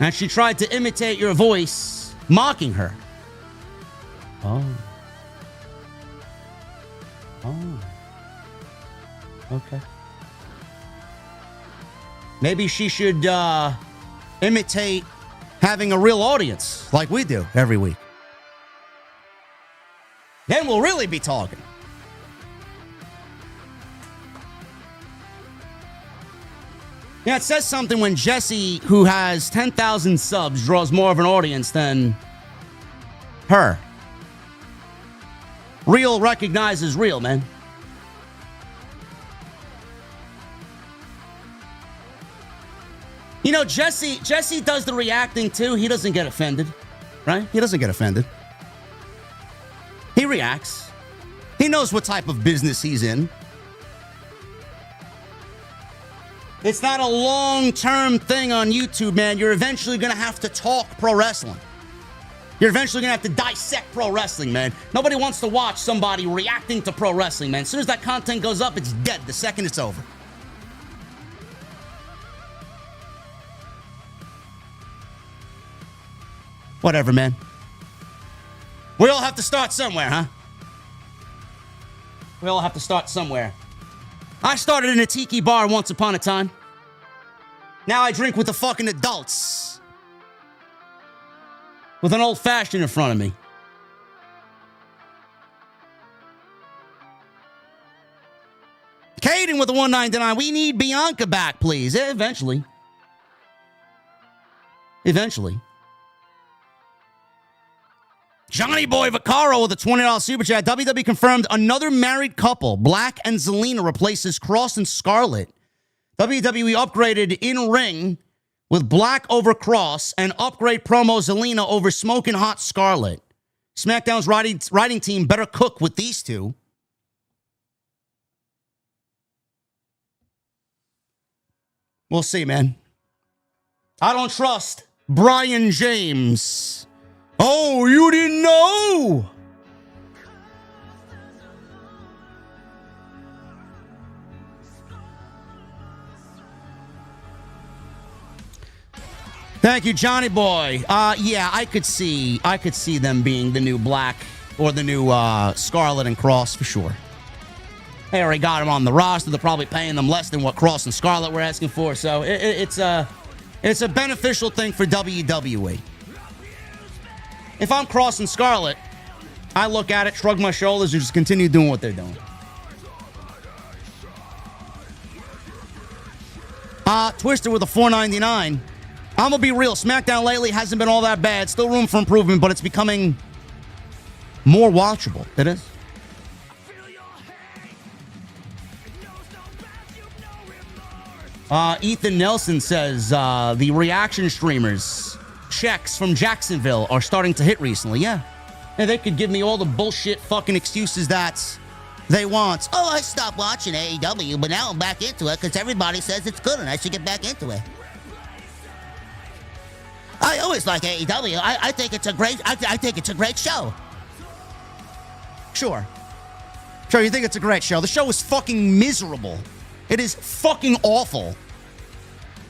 And she tried to imitate your voice, mocking her. Oh. Okay. Maybe she should imitate having a real audience like we do every week. Then we'll really be talking. Yeah, it says something when Jesse, who has 10,000 subs, draws more of an audience than her. Real recognizes real, man. You know, Jesse does the reacting too. He doesn't get offended, right? He doesn't get offended. He reacts. He knows what type of business he's in. It's not a long-term thing on YouTube, man. You're eventually going to have to talk pro wrestling. You're eventually going to have to dissect pro wrestling, man. Nobody wants to watch somebody reacting to pro wrestling, man. As soon as that content goes up, it's dead the second it's over. Whatever, man. We all have to start somewhere, huh? We all have to start somewhere. I started in a tiki bar once upon a time. Now I drink with the fucking adults. With an old-fashioned in front of me. Caden with the $1.99. We need Bianca back, please. Eventually. Eventually. Johnny Boy Vaccaro with a $20 super chat. WWE confirmed another married couple, Black and Zelina, replaces Cross and Scarlett. WWE upgraded in ring with Black over Cross and upgrade promo Zelina over Smoking Hot Scarlett. SmackDown's writing team better cook with these two. We'll see, man. I don't trust Brian James. Oh, you didn't know? Thank you, Johnny Boy. Yeah, I could see them being the new Black or the new Scarlett and Cross for sure. They already got them on the roster. They're probably paying them less than what Cross and Scarlett were asking for. So it's a beneficial thing for WWE. If I'm Cross and Scarlett, I look at it, shrug my shoulders, and just continue doing what they're doing. Twister with a $4.99. I'm going to be real. SmackDown lately hasn't been all that bad. Still room for improvement, but it's becoming more watchable. It is. Ethan Nelson says the reaction streamers checks from Jacksonville are starting to hit recently. Yeah. And they could give me all the bullshit fucking excuses that they want. Oh, I stopped watching AEW, but now I'm back into it because everybody says it's good and I should get back into it. I always like AEW. I think it's a great. I think it's a great show. Sure, you think it's a great show. The show is fucking miserable. It is fucking awful.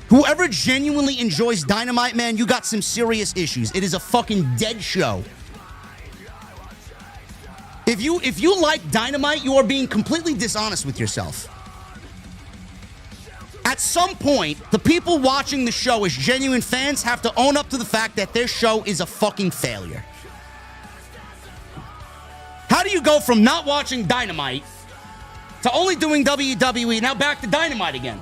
Whoever genuinely enjoys Dynamite, man, you got some serious issues. It is a fucking dead show. If you like Dynamite, you are being completely dishonest with yourself. At some point, the people watching the show as genuine fans have to own up to the fact that their show is a fucking failure. How do you go from not watching Dynamite to only doing WWE, now back to Dynamite again?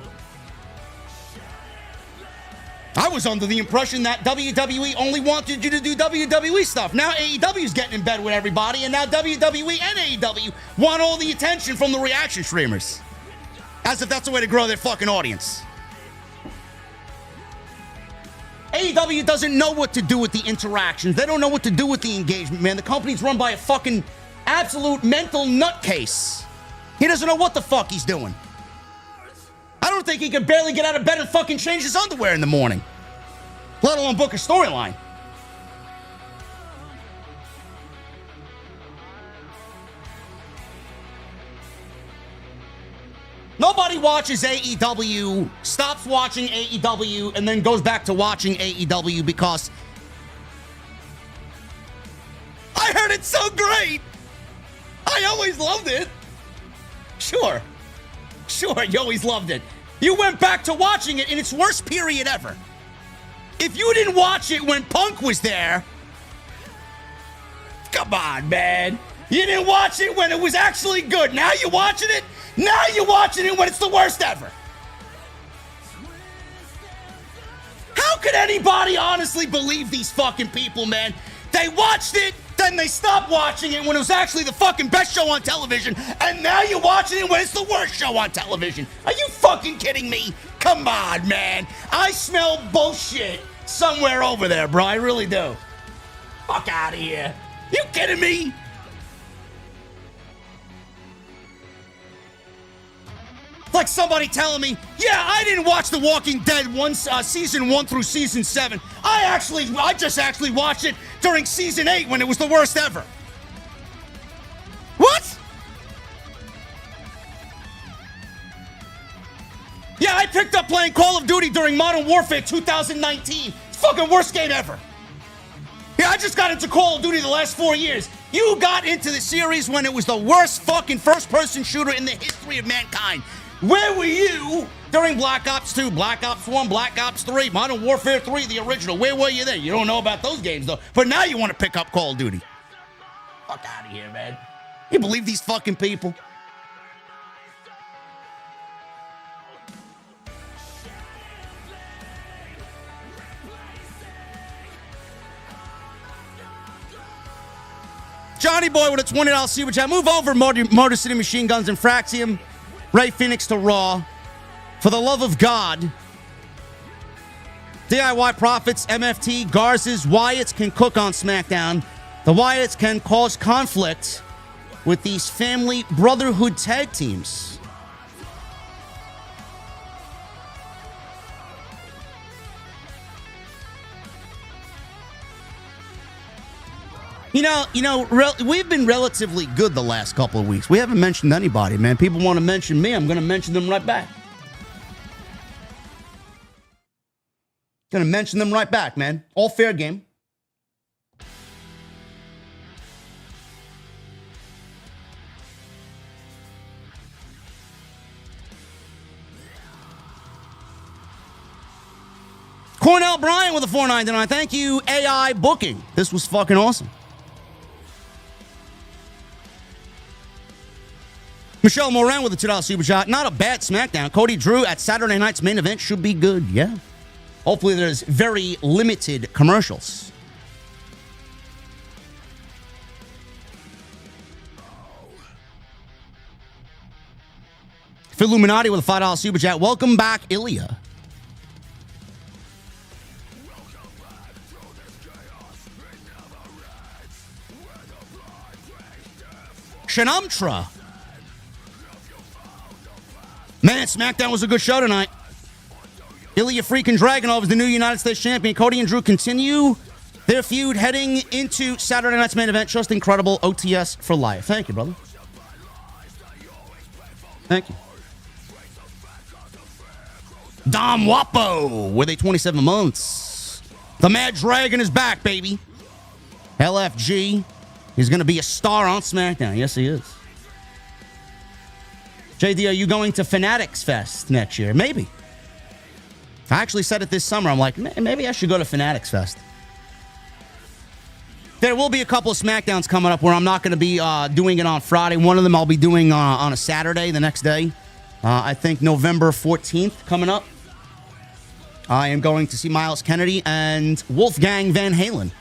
I was under the impression that WWE only wanted you to do WWE stuff. Now AEW's getting in bed with everybody, and now WWE and AEW want all the attention from the reaction streamers. As if that's the way to grow their fucking audience. AEW doesn't know what to do with the interactions. They don't know what to do with the engagement, man. The company's run by a fucking absolute mental nutcase. He doesn't know what the fuck he's doing. I don't think he can barely get out of bed and fucking change his underwear in the morning, let alone book a storyline. Nobody watches AEW, stops watching AEW, and then goes back to watching AEW because I heard it's so great. I always loved it. Sure, you always loved it. You went back to watching it in its worst period ever. If you didn't watch it when Punk was there, come on, man. You didn't watch it when it was actually good. Now you're watching it? Now you're watching it when it's the worst ever. How could anybody honestly believe these fucking people, man? They watched it, then they stopped watching it when it was actually the fucking best show on television, and now you're watching it when it's the worst show on television. Are you fucking kidding me? Come on, man. I smell bullshit somewhere over there, bro. I really do. Fuck out of here. You kidding me? Like somebody telling me, yeah, I didn't watch The Walking Dead season 1 through season 7. I just actually watched it during season 8 when it was the worst ever. What? Yeah, I picked up playing Call of Duty during Modern Warfare 2019. It's fucking worst game ever. Yeah, I just got into Call of Duty the last 4 years. You got into the series when it was the worst fucking first-person shooter in the history of mankind. Where were you during Black Ops 2, Black Ops 1, Black Ops 3, Modern Warfare 3, the original? Where were you then? You don't know about those games, though. But now you want to pick up Call of Duty. Fuck out of here, man. You believe these fucking people? Johnny Boy with a $20 super chat. Move over, Motor City Machine Guns and Fraxium. Ray Phoenix to Raw. For the love of God. DIY Profits, MFT, Garza's, Wyatts can cook on SmackDown. The Wyatts can cause conflict with these family brotherhood tag teams. We've been relatively good the last couple of weeks. We haven't mentioned anybody, man. People want to mention me. I'm going to mention them right back. Going to mention them right back, man. All fair game. Cornell Bryant with a $4.99. Thank you, AI Booking. This was fucking awesome. Michelle Moran with a $2 super chat. Not a bad SmackDown. Cody Drew at Saturday night's main event should be good. Yeah. Hopefully there's very limited commercials. Illuminati with a $5 super chat. Welcome back, Ilya. Shanamtra. Man, SmackDown was a good show tonight. Ilya freaking Dragunov is the new United States champion. Cody and Drew continue their feud heading into Saturday night's main event. Just incredible. OTS for life. Thank you, brother. Thank you. Dom Wapo with a 27 months. The Mad Dragon is back, baby. LFG is going to be a star on SmackDown. Yes, he is. JD, are you going to Fanatics Fest next year? Maybe. I actually said it this summer. I'm like, maybe I should go to Fanatics Fest. There will be a couple of SmackDowns coming up where I'm not going to be doing it on Friday. One of them I'll be doing on a Saturday, the next day. I think November 14th coming up. I am going to see Miles Kennedy and Wolfgang Van Halen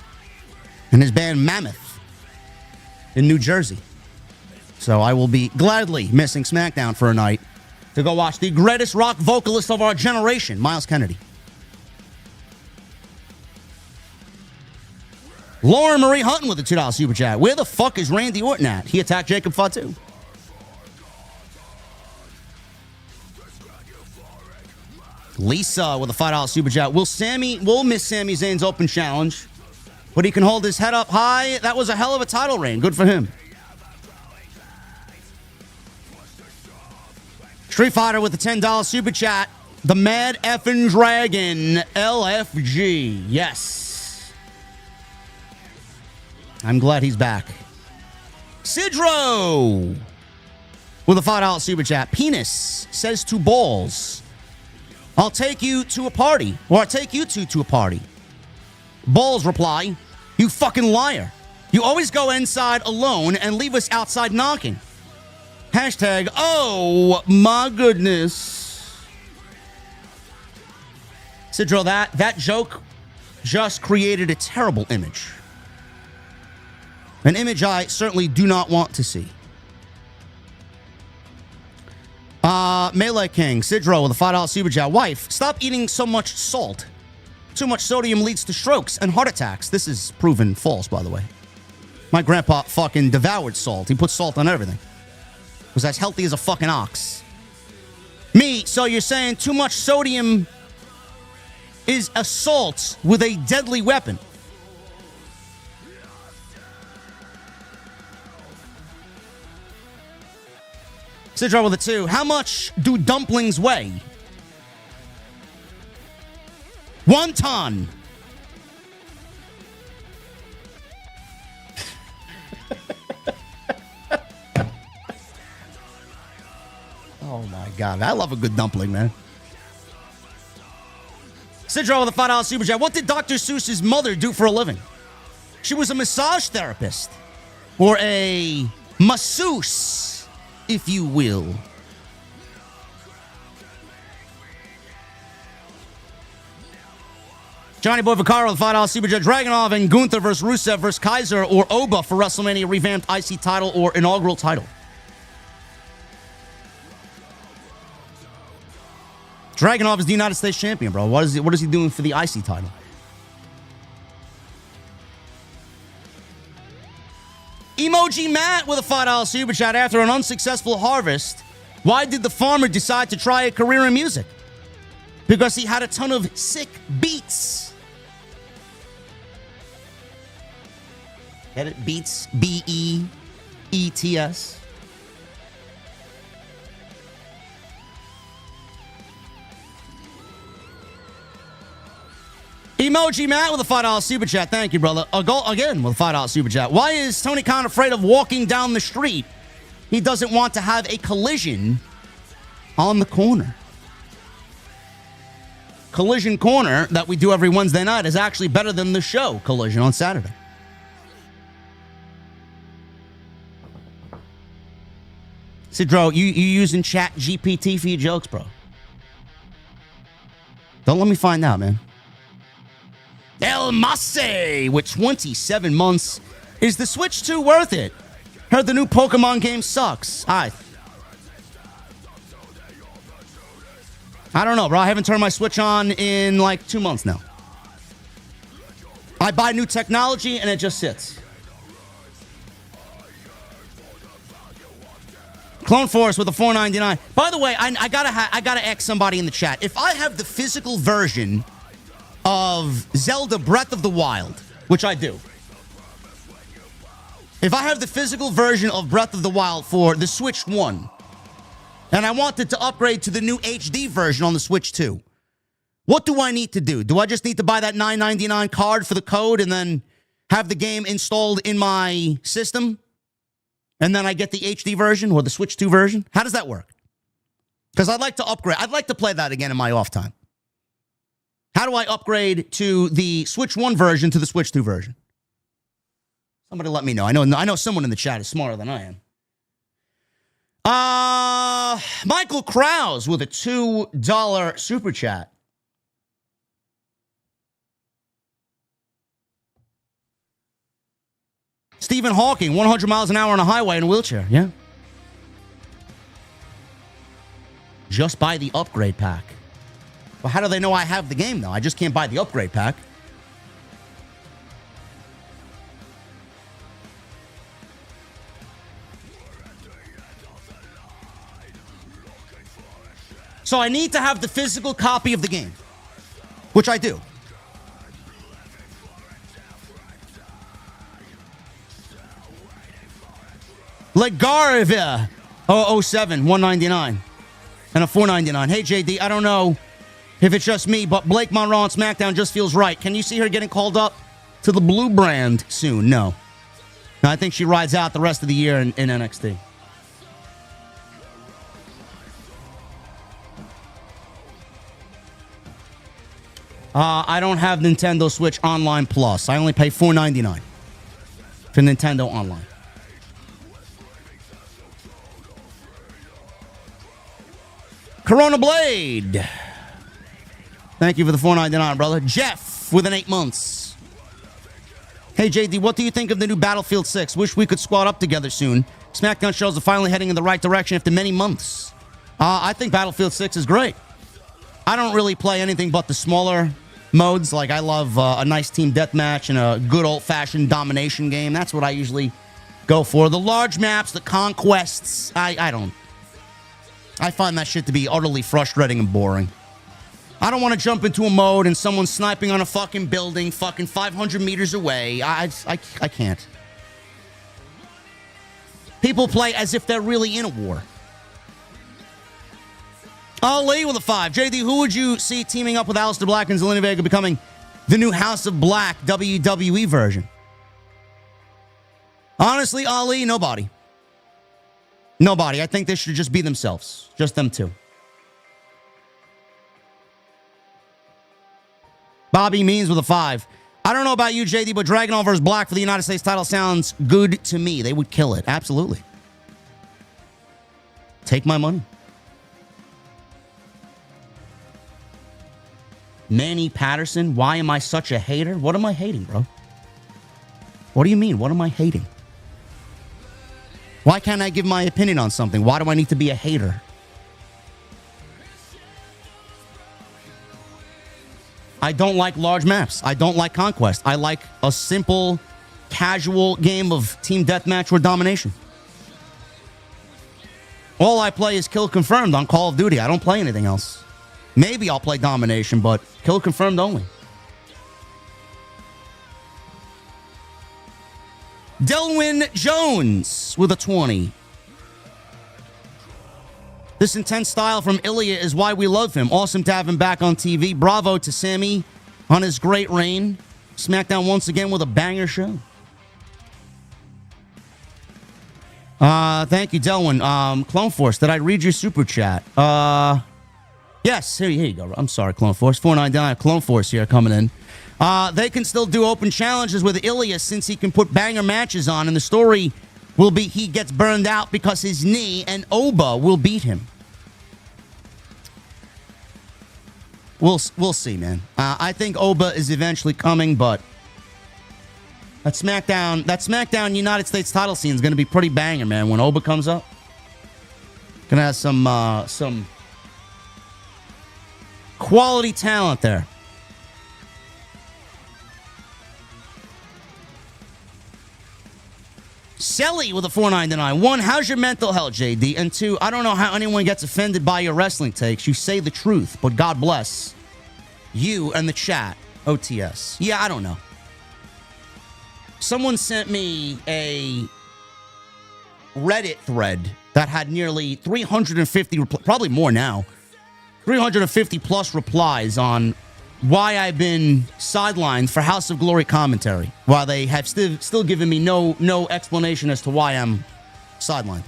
and his band Mammoth in New Jersey. So I will be gladly missing SmackDown for a night to go watch the greatest rock vocalist of our generation, Miles Kennedy. Lauren Marie Hutton with a $2 super chat. Where the fuck is Randy Orton at? He attacked Jacob Fatu. Lisa with a $5 super chat. We'll miss Sami Zayn's open challenge, but he can hold his head up high. That was a hell of a title reign. Good for him. Street Fighter with a $10 super chat. The Mad Effin' Dragon, LFG. Yes. I'm glad he's back. Sidro with a $5 super chat. Penis says to balls, I'll take you to a party. Or I'll take you two to a party. Balls reply, you fucking liar. You always go inside alone and leave us outside knocking. Hashtag, oh my goodness. Sidro, that joke just created a terrible image. An image I certainly do not want to see. Melee King, Sidro with a $5 super chat. Wife, stop eating so much salt. Too much sodium leads to strokes and heart attacks. This is proven false, by the way. My grandpa fucking devoured salt. He put salt on everything. Was as healthy as a fucking ox. Me, so you're saying too much sodium is assault with a deadly weapon. Sidro with a 2. How much do dumplings weigh? 1 ton. Oh my God. I love a good dumpling, man. Sidro with a $5 super chat. What did Dr. Seuss's mother do for a living? She was a massage therapist. Or a masseuse, if you will. Johnny Boy Vaccaro with $5 Super Jet. Dragunov and Gunther versus Rusev versus Kaiser or Oba for WrestleMania revamped IC title or inaugural title. Dragunov is the United States champion, bro. What is he doing for the IC title? Emoji Matt with a $5 Super Chat. After an unsuccessful harvest, why did the farmer decide to try a career in music? Because he had a ton of sick beats. Get it? Beats. B-E-E-T-S. Emoji Matt with a $5 Super Chat. Thank you, brother. Again with a $5 Super Chat. Why is Tony Khan afraid of walking down the street? He doesn't want to have a collision on the corner. Collision Corner that we do every Wednesday night is actually better than the show Collision on Saturday. Sidro, you using Chat GPT for your jokes, bro? Don't let me find out, man. El Mase with 27 months. Is the Switch 2 worth it? Heard the new Pokemon game sucks. I don't know, bro. I haven't turned my Switch on in like 2 months now. I buy new technology and it just sits. Clone Force with a $4.99. By the way, I gotta ask somebody in the chat. If I have the physical version of Zelda Breath of the Wild, which I do. If I have the physical version of Breath of the Wild for the Switch 1, and I wanted to upgrade to the new HD version on the Switch 2, what do I need to do? Do I just need to buy that $9.99 card for the code and then have the game installed in my system? And then I get the HD version or the Switch 2 version? How does that work? Because I'd like to upgrade. I'd like to play that again in my off time. How do I upgrade to the Switch 1 version to the Switch 2 version? Somebody let me know. I know someone in the chat is smarter than I am. Michael Krause with a $2 super chat. Stephen Hawking, 100 miles an hour on a highway in a wheelchair. Yeah. Just buy the upgrade pack. Well, how do they know I have the game, though? I just can't buy the upgrade pack. So I need to have the physical copy of the game, which I do. Legarvia 007, $1.99 and a $4.99. Hey, JD, I don't know if it's just me, but Blake Monroe on SmackDown just feels right. Can you see her getting called up to the Blue brand soon? No. I think she rides out the rest of the year in NXT. I don't have Nintendo Switch Online Plus. I only pay $4.99 for Nintendo Online. Corona Blade. Thank you for the $4.99, brother. Jeff with an 8 months. Hey, JD, what do you think of the new Battlefield 6? Wish we could squad up together soon. SmackDown shows are finally heading in the right direction after many months. I think Battlefield 6 is great. I don't really play anything but the smaller modes. Like, I love a nice team deathmatch and a good old-fashioned domination game. That's what I usually go for. The large maps, the conquests, I don't. I find that shit to be utterly frustrating and boring. I don't want to jump into a mode and someone's sniping on a fucking building fucking 500 meters away. I can't. People play as if they're really in a war. Ali with a 5. JD, who would you see teaming up with Aleister Black and Zelina Vega becoming the new House of Black WWE version? Honestly, Ali, nobody. Nobody. I think they should just be themselves. Just them two. Bobby Means with a 5. I don't know about you, JD, but Dragunov vs. Black for the United States title sounds good to me. They would kill it. Absolutely. Take my money. Manny Patterson, why am I such a hater? What am I hating, bro? What do you mean? What am I hating? Why can't I give my opinion on something? Why do I need to be a hater? I don't like large maps. I don't like conquest. I like a simple, casual game of team deathmatch or domination. All I play is kill confirmed on Call of Duty. I don't play anything else. Maybe I'll play domination, but kill confirmed only. Delwyn Jones with a 20. This intense style from Ilya is why we love him. Awesome to have him back on TV. Bravo to Sammy on his great reign. SmackDown once again with a banger show. Thank you, Delwyn. Clone Force, did I read your super chat? Yes, here you go. I'm sorry, Clone Force. 499 Clone Force here coming in. They can still do open challenges with Ilya since he can put banger matches on, and the story will be he gets burned out because his knee, and Oba will beat him. We'll see, man. I think Oba is eventually coming, but that SmackDown United States title scene is going to be pretty banger, man. When Oba comes up, gonna have some quality talent there. Selly with a 499. 1, how's your mental health, JD? And 2, I don't know how anyone gets offended by your wrestling takes. You say the truth, but God bless you and the chat. OTS. Yeah, I don't know. Someone sent me a Reddit thread that had nearly 350, probably more now, 350 plus replies on why I've been sidelined for House of Glory commentary, while they have still given me no explanation as to why I'm sidelined.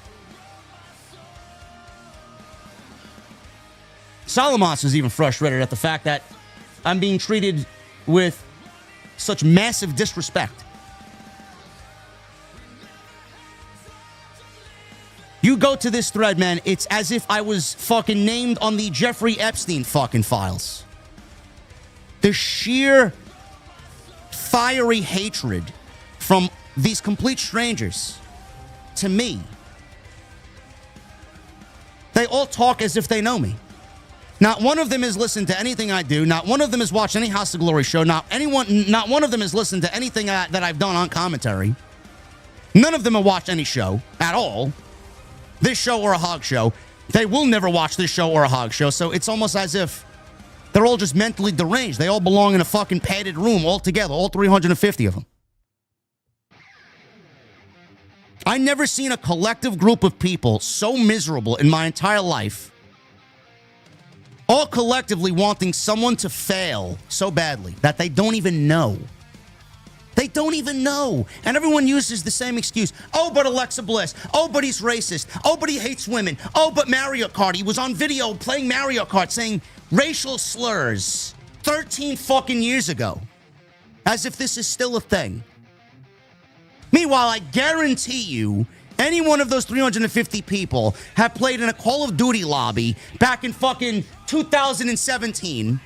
Solomos is even frustrated at the fact that I'm being treated with such massive disrespect. You go to this thread, man, it's as if I was fucking named on the Jeffrey Epstein fucking files. The sheer fiery hatred from these complete strangers to me. They all talk as if they know me. Not one of them has listened to anything I do. Not one of them has watched any House of Glory show. Not one of them has listened to anything that I've done on commentary. None of them have watched any show at all. This show or a hog show. They will never watch this show or a hog show. So it's almost as if they're all just mentally deranged. They all belong in a fucking padded room all together, all 350 of them. I never seen a collective group of people so miserable in my entire life, all collectively wanting someone to fail so badly that they don't even know. They don't even know. And everyone uses the same excuse. Oh, but Alexa Bliss. Oh, but he's racist. Oh, but he hates women. Oh, but Mario Kart. He was on video playing Mario Kart saying racial slurs 13 fucking years ago. As if this is still a thing. Meanwhile, I guarantee you, any one of those 350 people have played in a Call of Duty lobby back in fucking 2017.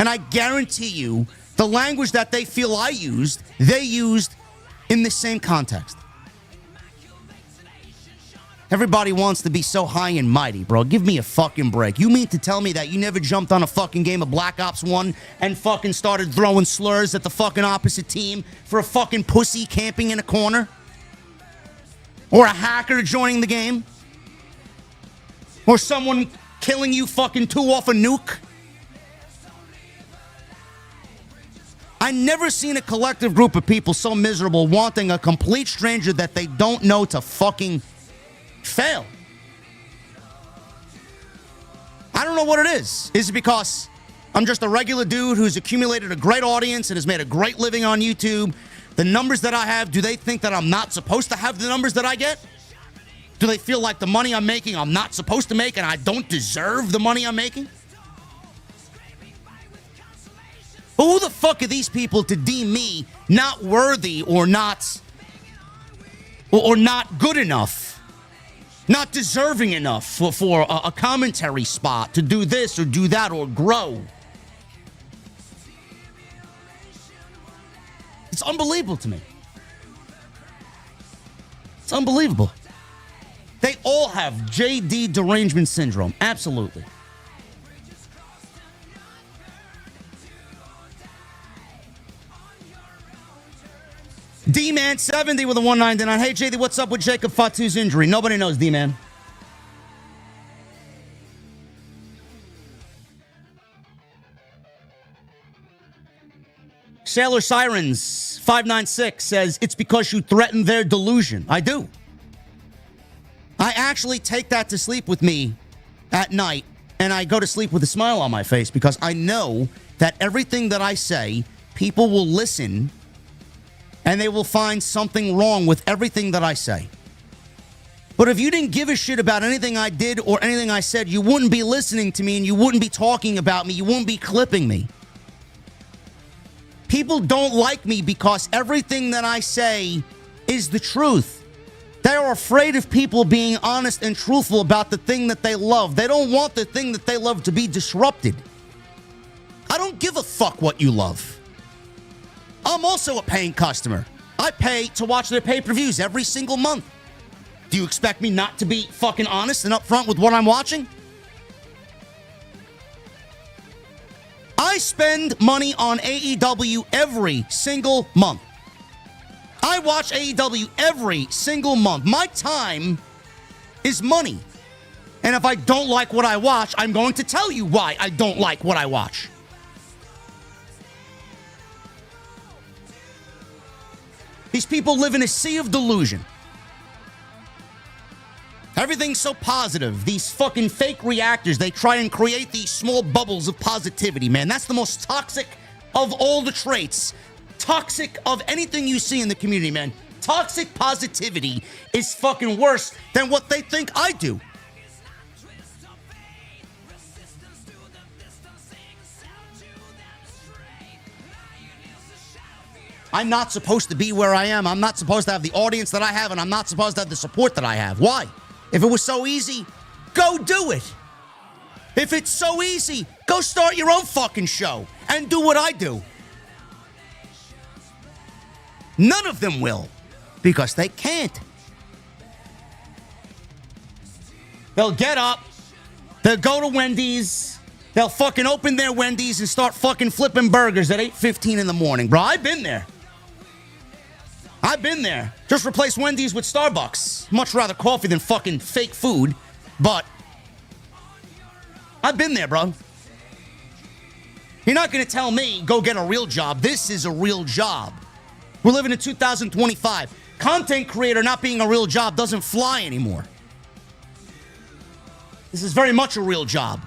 And I guarantee you, the language that they feel I used, they used in the same context. Everybody wants to be so high and mighty, bro. Give me a fucking break. You mean to tell me that you never jumped on a fucking game of Black Ops 1 and fucking started throwing slurs at the fucking opposite team for a fucking pussy camping in a corner? Or a hacker joining the game? Or someone killing you fucking two off a nuke? I never seen a collective group of people so miserable wanting a complete stranger that they don't know to fucking fail. I don't know what it is. Is it because I'm just a regular dude who's accumulated a great audience and has made a great living on YouTube? The numbers that I have, do they think that I'm not supposed to have the numbers that I get? Do they feel like the money I'm making I'm not supposed to make and I don't deserve the money I'm making? Who the fuck are these people to deem me not worthy or not good enough, not deserving enough for a commentary spot to do this or do that or grow? unbelievable to me. It's unbelievable. They all have JD derangement syndrome. Absolutely. D-Man 70 with a 199. Hey, JD, what's up with Jacob Fatu's injury? Nobody knows, D-Man. Sailor Sirens 596 says, it's because you threatened their delusion. I do. I actually take that to sleep with me at night, and I go to sleep with a smile on my face because I know that everything that I say, people will listen and they will find something wrong with everything that I say. But if you didn't give a shit about anything I did or anything I said, you wouldn't be listening to me and you wouldn't be talking about me. You wouldn't be clipping me. People don't like me because everything that I say is the truth. They are afraid of people being honest and truthful about the thing that they love. They don't want the thing that they love to be disrupted. I don't give a fuck what you love. I'm also a paying customer. I pay to watch their pay-per-views every single month. Do you expect me not to be fucking honest and upfront with what I'm watching? I spend money on AEW every single month. I watch AEW every single month. My time is money. And if I don't like what I watch, I'm going to tell you why I don't like what I watch. These people live in a sea of delusion. Everything's so positive. These fucking fake reactors, they try and create these small bubbles of positivity, man. That's the most toxic of all the traits. Toxic of anything you see in the community, man. Toxic positivity is fucking worse than what they think I do. I'm not supposed to be where I am. I'm not supposed to have the audience that I have, and I'm not supposed to have the support that I have. Why? If it was so easy, go do it. If it's so easy, go start your own fucking show and do what I do. None of them will, because they can't. They'll get up, they'll go to Wendy's, they'll fucking open their Wendy's and start fucking flipping burgers at 8:15 in the morning. Bro, I've been there. I've been there. Just replace Wendy's with Starbucks. Much rather coffee than fucking fake food, but I've been there, bro. You're not going to tell me, go get a real job. This is a real job. We're living in 2025. Content creator not being a real job doesn't fly anymore. This is very much a real job.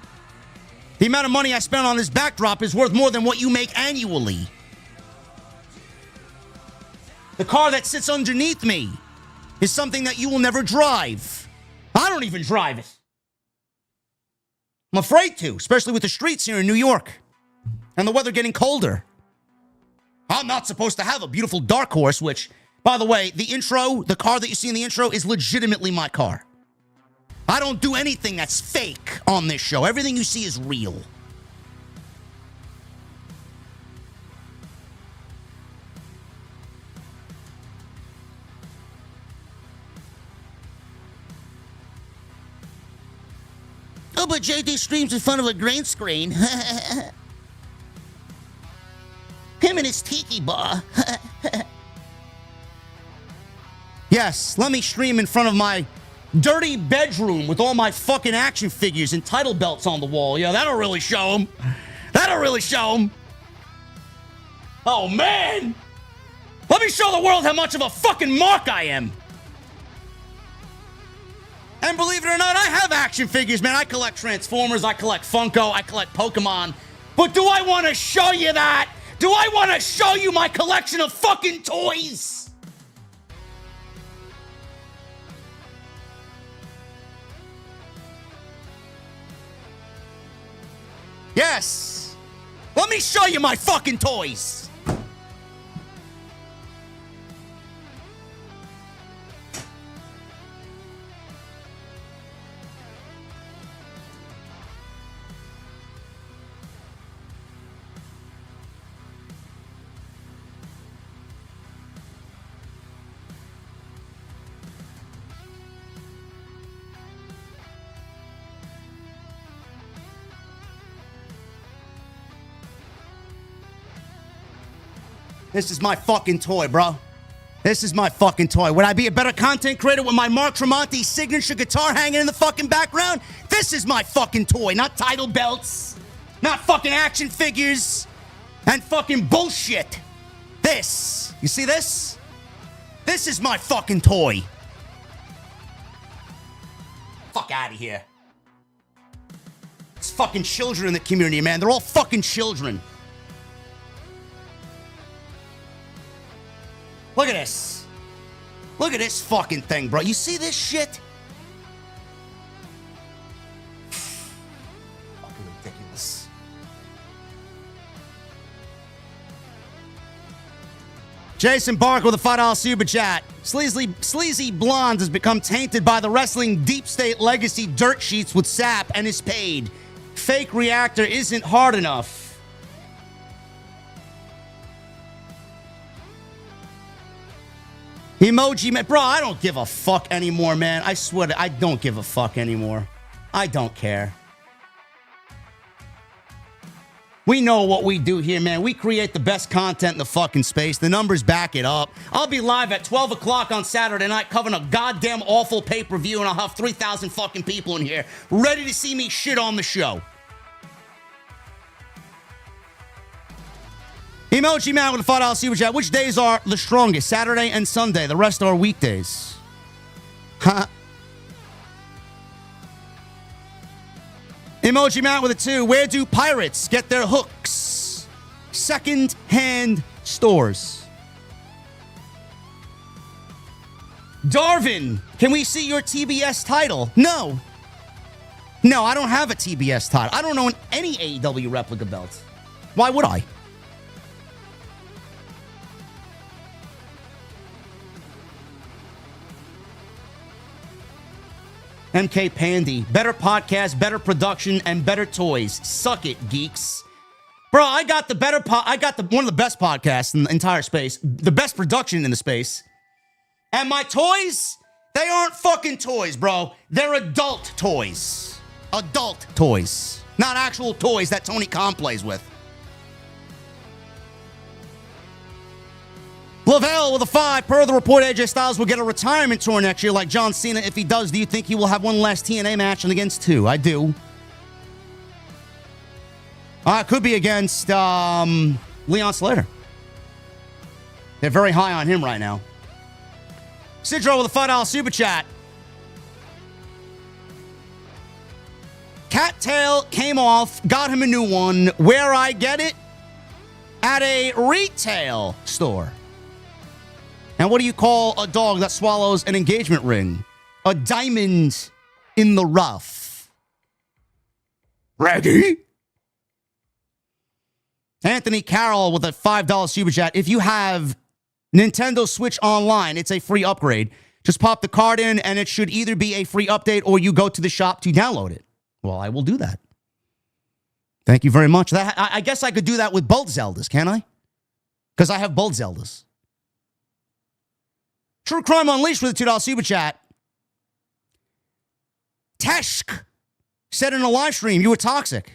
The amount of money I spent on this backdrop is worth more than what you make annually. The car that sits underneath me is something that you will never drive. I don't even drive it. I'm afraid to, especially with the streets here in New York and the weather getting colder. I'm not supposed to have a beautiful dark horse, which, by the way, the intro, the car that you see in the intro is legitimately my car. I don't do anything that's fake on this show. Everything you see is real. Oh, but JD streams in front of a green screen. Him and his tiki bar. Yes, let me stream in front of my dirty bedroom with all my fucking action figures and title belts on the wall. Yeah, that'll really show them. That'll really show them. Oh, man. Let me show the world how much of a fucking mark I am. And believe it or not, I have action figures, man. I collect Transformers, I collect Funko, I collect Pokemon. But do I want to show you that? Do I want to show you my collection of fucking toys? Yes. Let me show you my fucking toys. This is my fucking toy, bro. This is my fucking toy. Would I be a better content creator with my Mark Tremonti signature guitar hanging in the fucking background? This is my fucking toy, not title belts, not fucking action figures, and fucking bullshit. This. You see this? This is my fucking toy. Fuck out of here. It's fucking children in the community, man. They're all fucking children. Look at this. Look at this fucking thing, bro. You see this shit? Fucking ridiculous. Jason Barker with a $5 super chat. Sleazy Blonde has become tainted by the wrestling deep state legacy dirt sheets with sap and is paid. Fake reactor isn't hard enough. Emoji man, bro, I don't give a fuck anymore, man. I swear I don't give a fuck anymore. I don't care. We know what we do here, man. We create the best content in the fucking space. The numbers back it up. I'll be live at 12 o'clock on Saturday night covering a goddamn awful pay-per-view, and I'll have 3,000 fucking people in here ready to see me shit on the show. Emoji man with a $5 super chat. Which days are the strongest? Saturday and Sunday. The rest are weekdays. Huh? Emoji man with a 2. Where do pirates get their hooks? Second-hand stores. Darvin, can we see your TBS title? No. No, I don't have a TBS title. I don't own any AEW replica belts. Why would I? MK Pandy, better podcast, better production, and better toys. Suck it, geeks. Bro, I got the one of the best podcasts in the entire space, the best production in the space. And my toys, they aren't fucking toys, bro. They're adult toys. Adult toys. Not actual toys that Tony Khan plays with. Lavelle with a 5. Per the report, AJ Styles will get a retirement tour next year like John Cena. If he does, do you think he will have one last TNA match and against 2? I do. Could be against Leon Slater. They're very high on him right now. Sidro with a $5 super chat. Cattail came off, got him a new one. Where I get it? At a retail store. And what do you call a dog that swallows an engagement ring? A diamond in the rough. Ready? Anthony Carroll with a $5 super chat. If you have Nintendo Switch Online, it's a free upgrade. Just pop the card in and it should either be a free update or you go to the shop to download it. Well, I will do that. Thank you very much. I guess I could do that with both Zeldas, can I? Because I have both Zeldas. True Crime Unleashed with a $2 super chat. Teshk said in a live stream, you were toxic.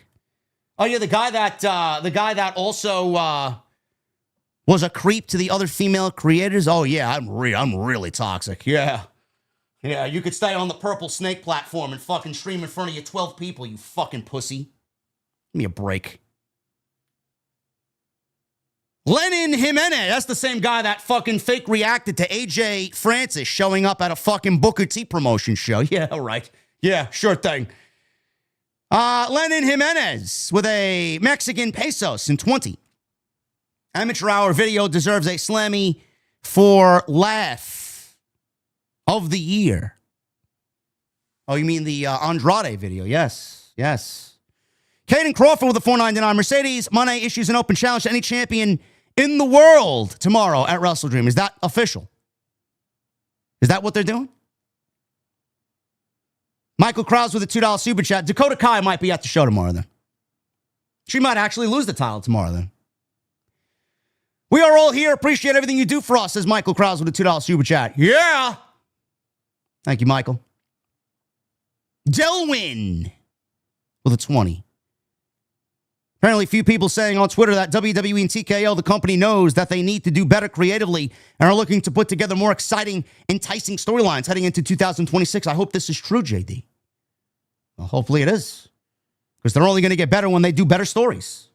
Oh yeah, the guy that also was a creep to the other female creators. Oh yeah, I'm really toxic. Yeah, you could stay on the Purple Snake platform and fucking stream in front of your 12 people, you fucking pussy. Give me a break. Lenin Jimenez, that's the same guy that fucking fake reacted to AJ Francis showing up at a fucking Booker T promotion show. Yeah, all right. Yeah, sure thing. Lenin Jimenez with a Mexican pesos in 20. Amateur Hour video deserves a Slammy for Laugh of the Year. Oh, you mean the Andrade video? Yes. Caden Crawford with a $4.99. Mercedes Money issues an open challenge to any champion in the world tomorrow at WrestleDream. Is that official? Is that what they're doing? Michael Krause with a $2 super chat. Dakota Kai might be at the show tomorrow then. She might actually lose the title tomorrow then. We are all here. Appreciate everything you do for us, says Michael Krause with a $2 super chat. Yeah. Thank you, Michael. Delwyn with a 20. Apparently, few people saying on Twitter that WWE and TKO, the company, knows that they need to do better creatively and are looking to put together more exciting, enticing storylines heading into 2026. I hope this is true, JD. Well, hopefully it is. Because they're only going to get better when they do better stories.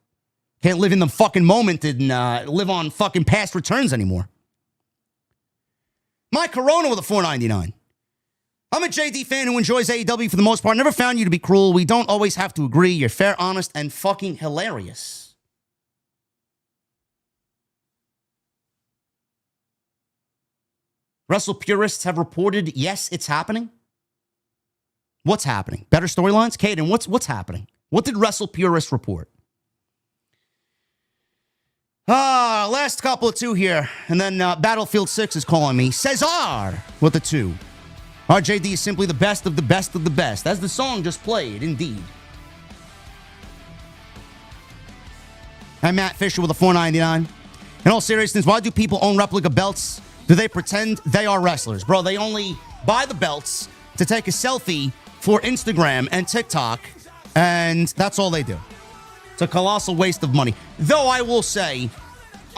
Can't live in the fucking moment and live on fucking past returns anymore. My Corona with a $4.99. I'm a JD fan who enjoys AEW for the most part. Never found you to be cruel. We don't always have to agree. You're fair, honest, and fucking hilarious. Wrestle purists have reported, yes, it's happening. What's happening? Better storylines? Caden, what's happening? What did Wrestle purists report? Last couple of two here. And then Battlefield 6 is calling me. Cesar with the 2. RJD is simply the best of the best of the best. As the song just played, indeed. I'm Matt Fisher with a $4.99. In all seriousness, why do people own replica belts? Do they pretend they are wrestlers? Bro, they only buy the belts to take a selfie for Instagram and TikTok, and that's all they do. It's a colossal waste of money. Though I will say,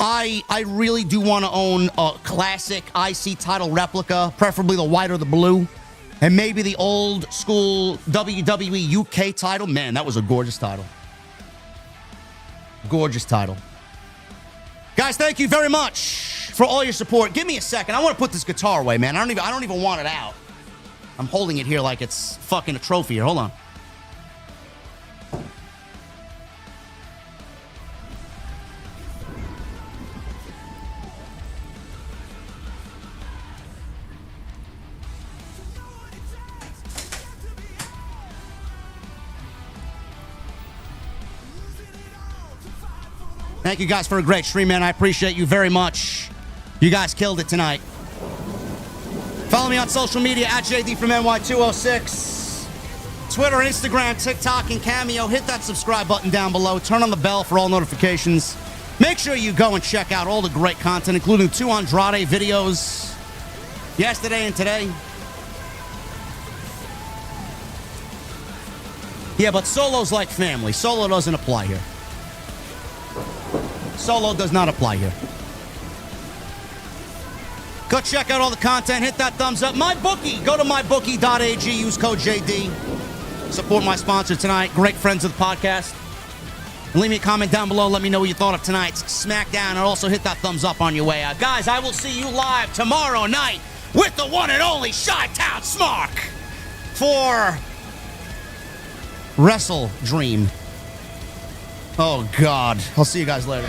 I really do want to own a classic IC title replica, preferably the white or the blue, and maybe the old school WWE UK title. Man, that was a gorgeous title. Gorgeous title. Guys, thank you very much for all your support. Give me a second. I want to put this guitar away, man. I don't even want it out. I'm holding it here like it's fucking a trophy here. Hold on. Thank you guys for a great stream, man. I appreciate you very much. You guys killed it tonight. Follow me on social media at JDfromNY206. Twitter, Instagram, TikTok, and Cameo. Hit that subscribe button down below. Turn on the bell for all notifications. Make sure you go and check out all the great content, including 2 Andrade videos yesterday and today. Yeah, but Solo's like family. Solo doesn't apply here. Solo does not apply here. Go check out all the content. Hit that thumbs up. MyBookie. Go to mybookie.ag. Use code JD. Support my sponsor tonight. Great friends of the podcast. And leave me a comment down below. Let me know what you thought of tonight's SmackDown. And also hit that thumbs up on your way out. Guys, I will see you live tomorrow night with the one and only Chi-Town Smark for Wrestle Dream. Oh, God. I'll see you guys later.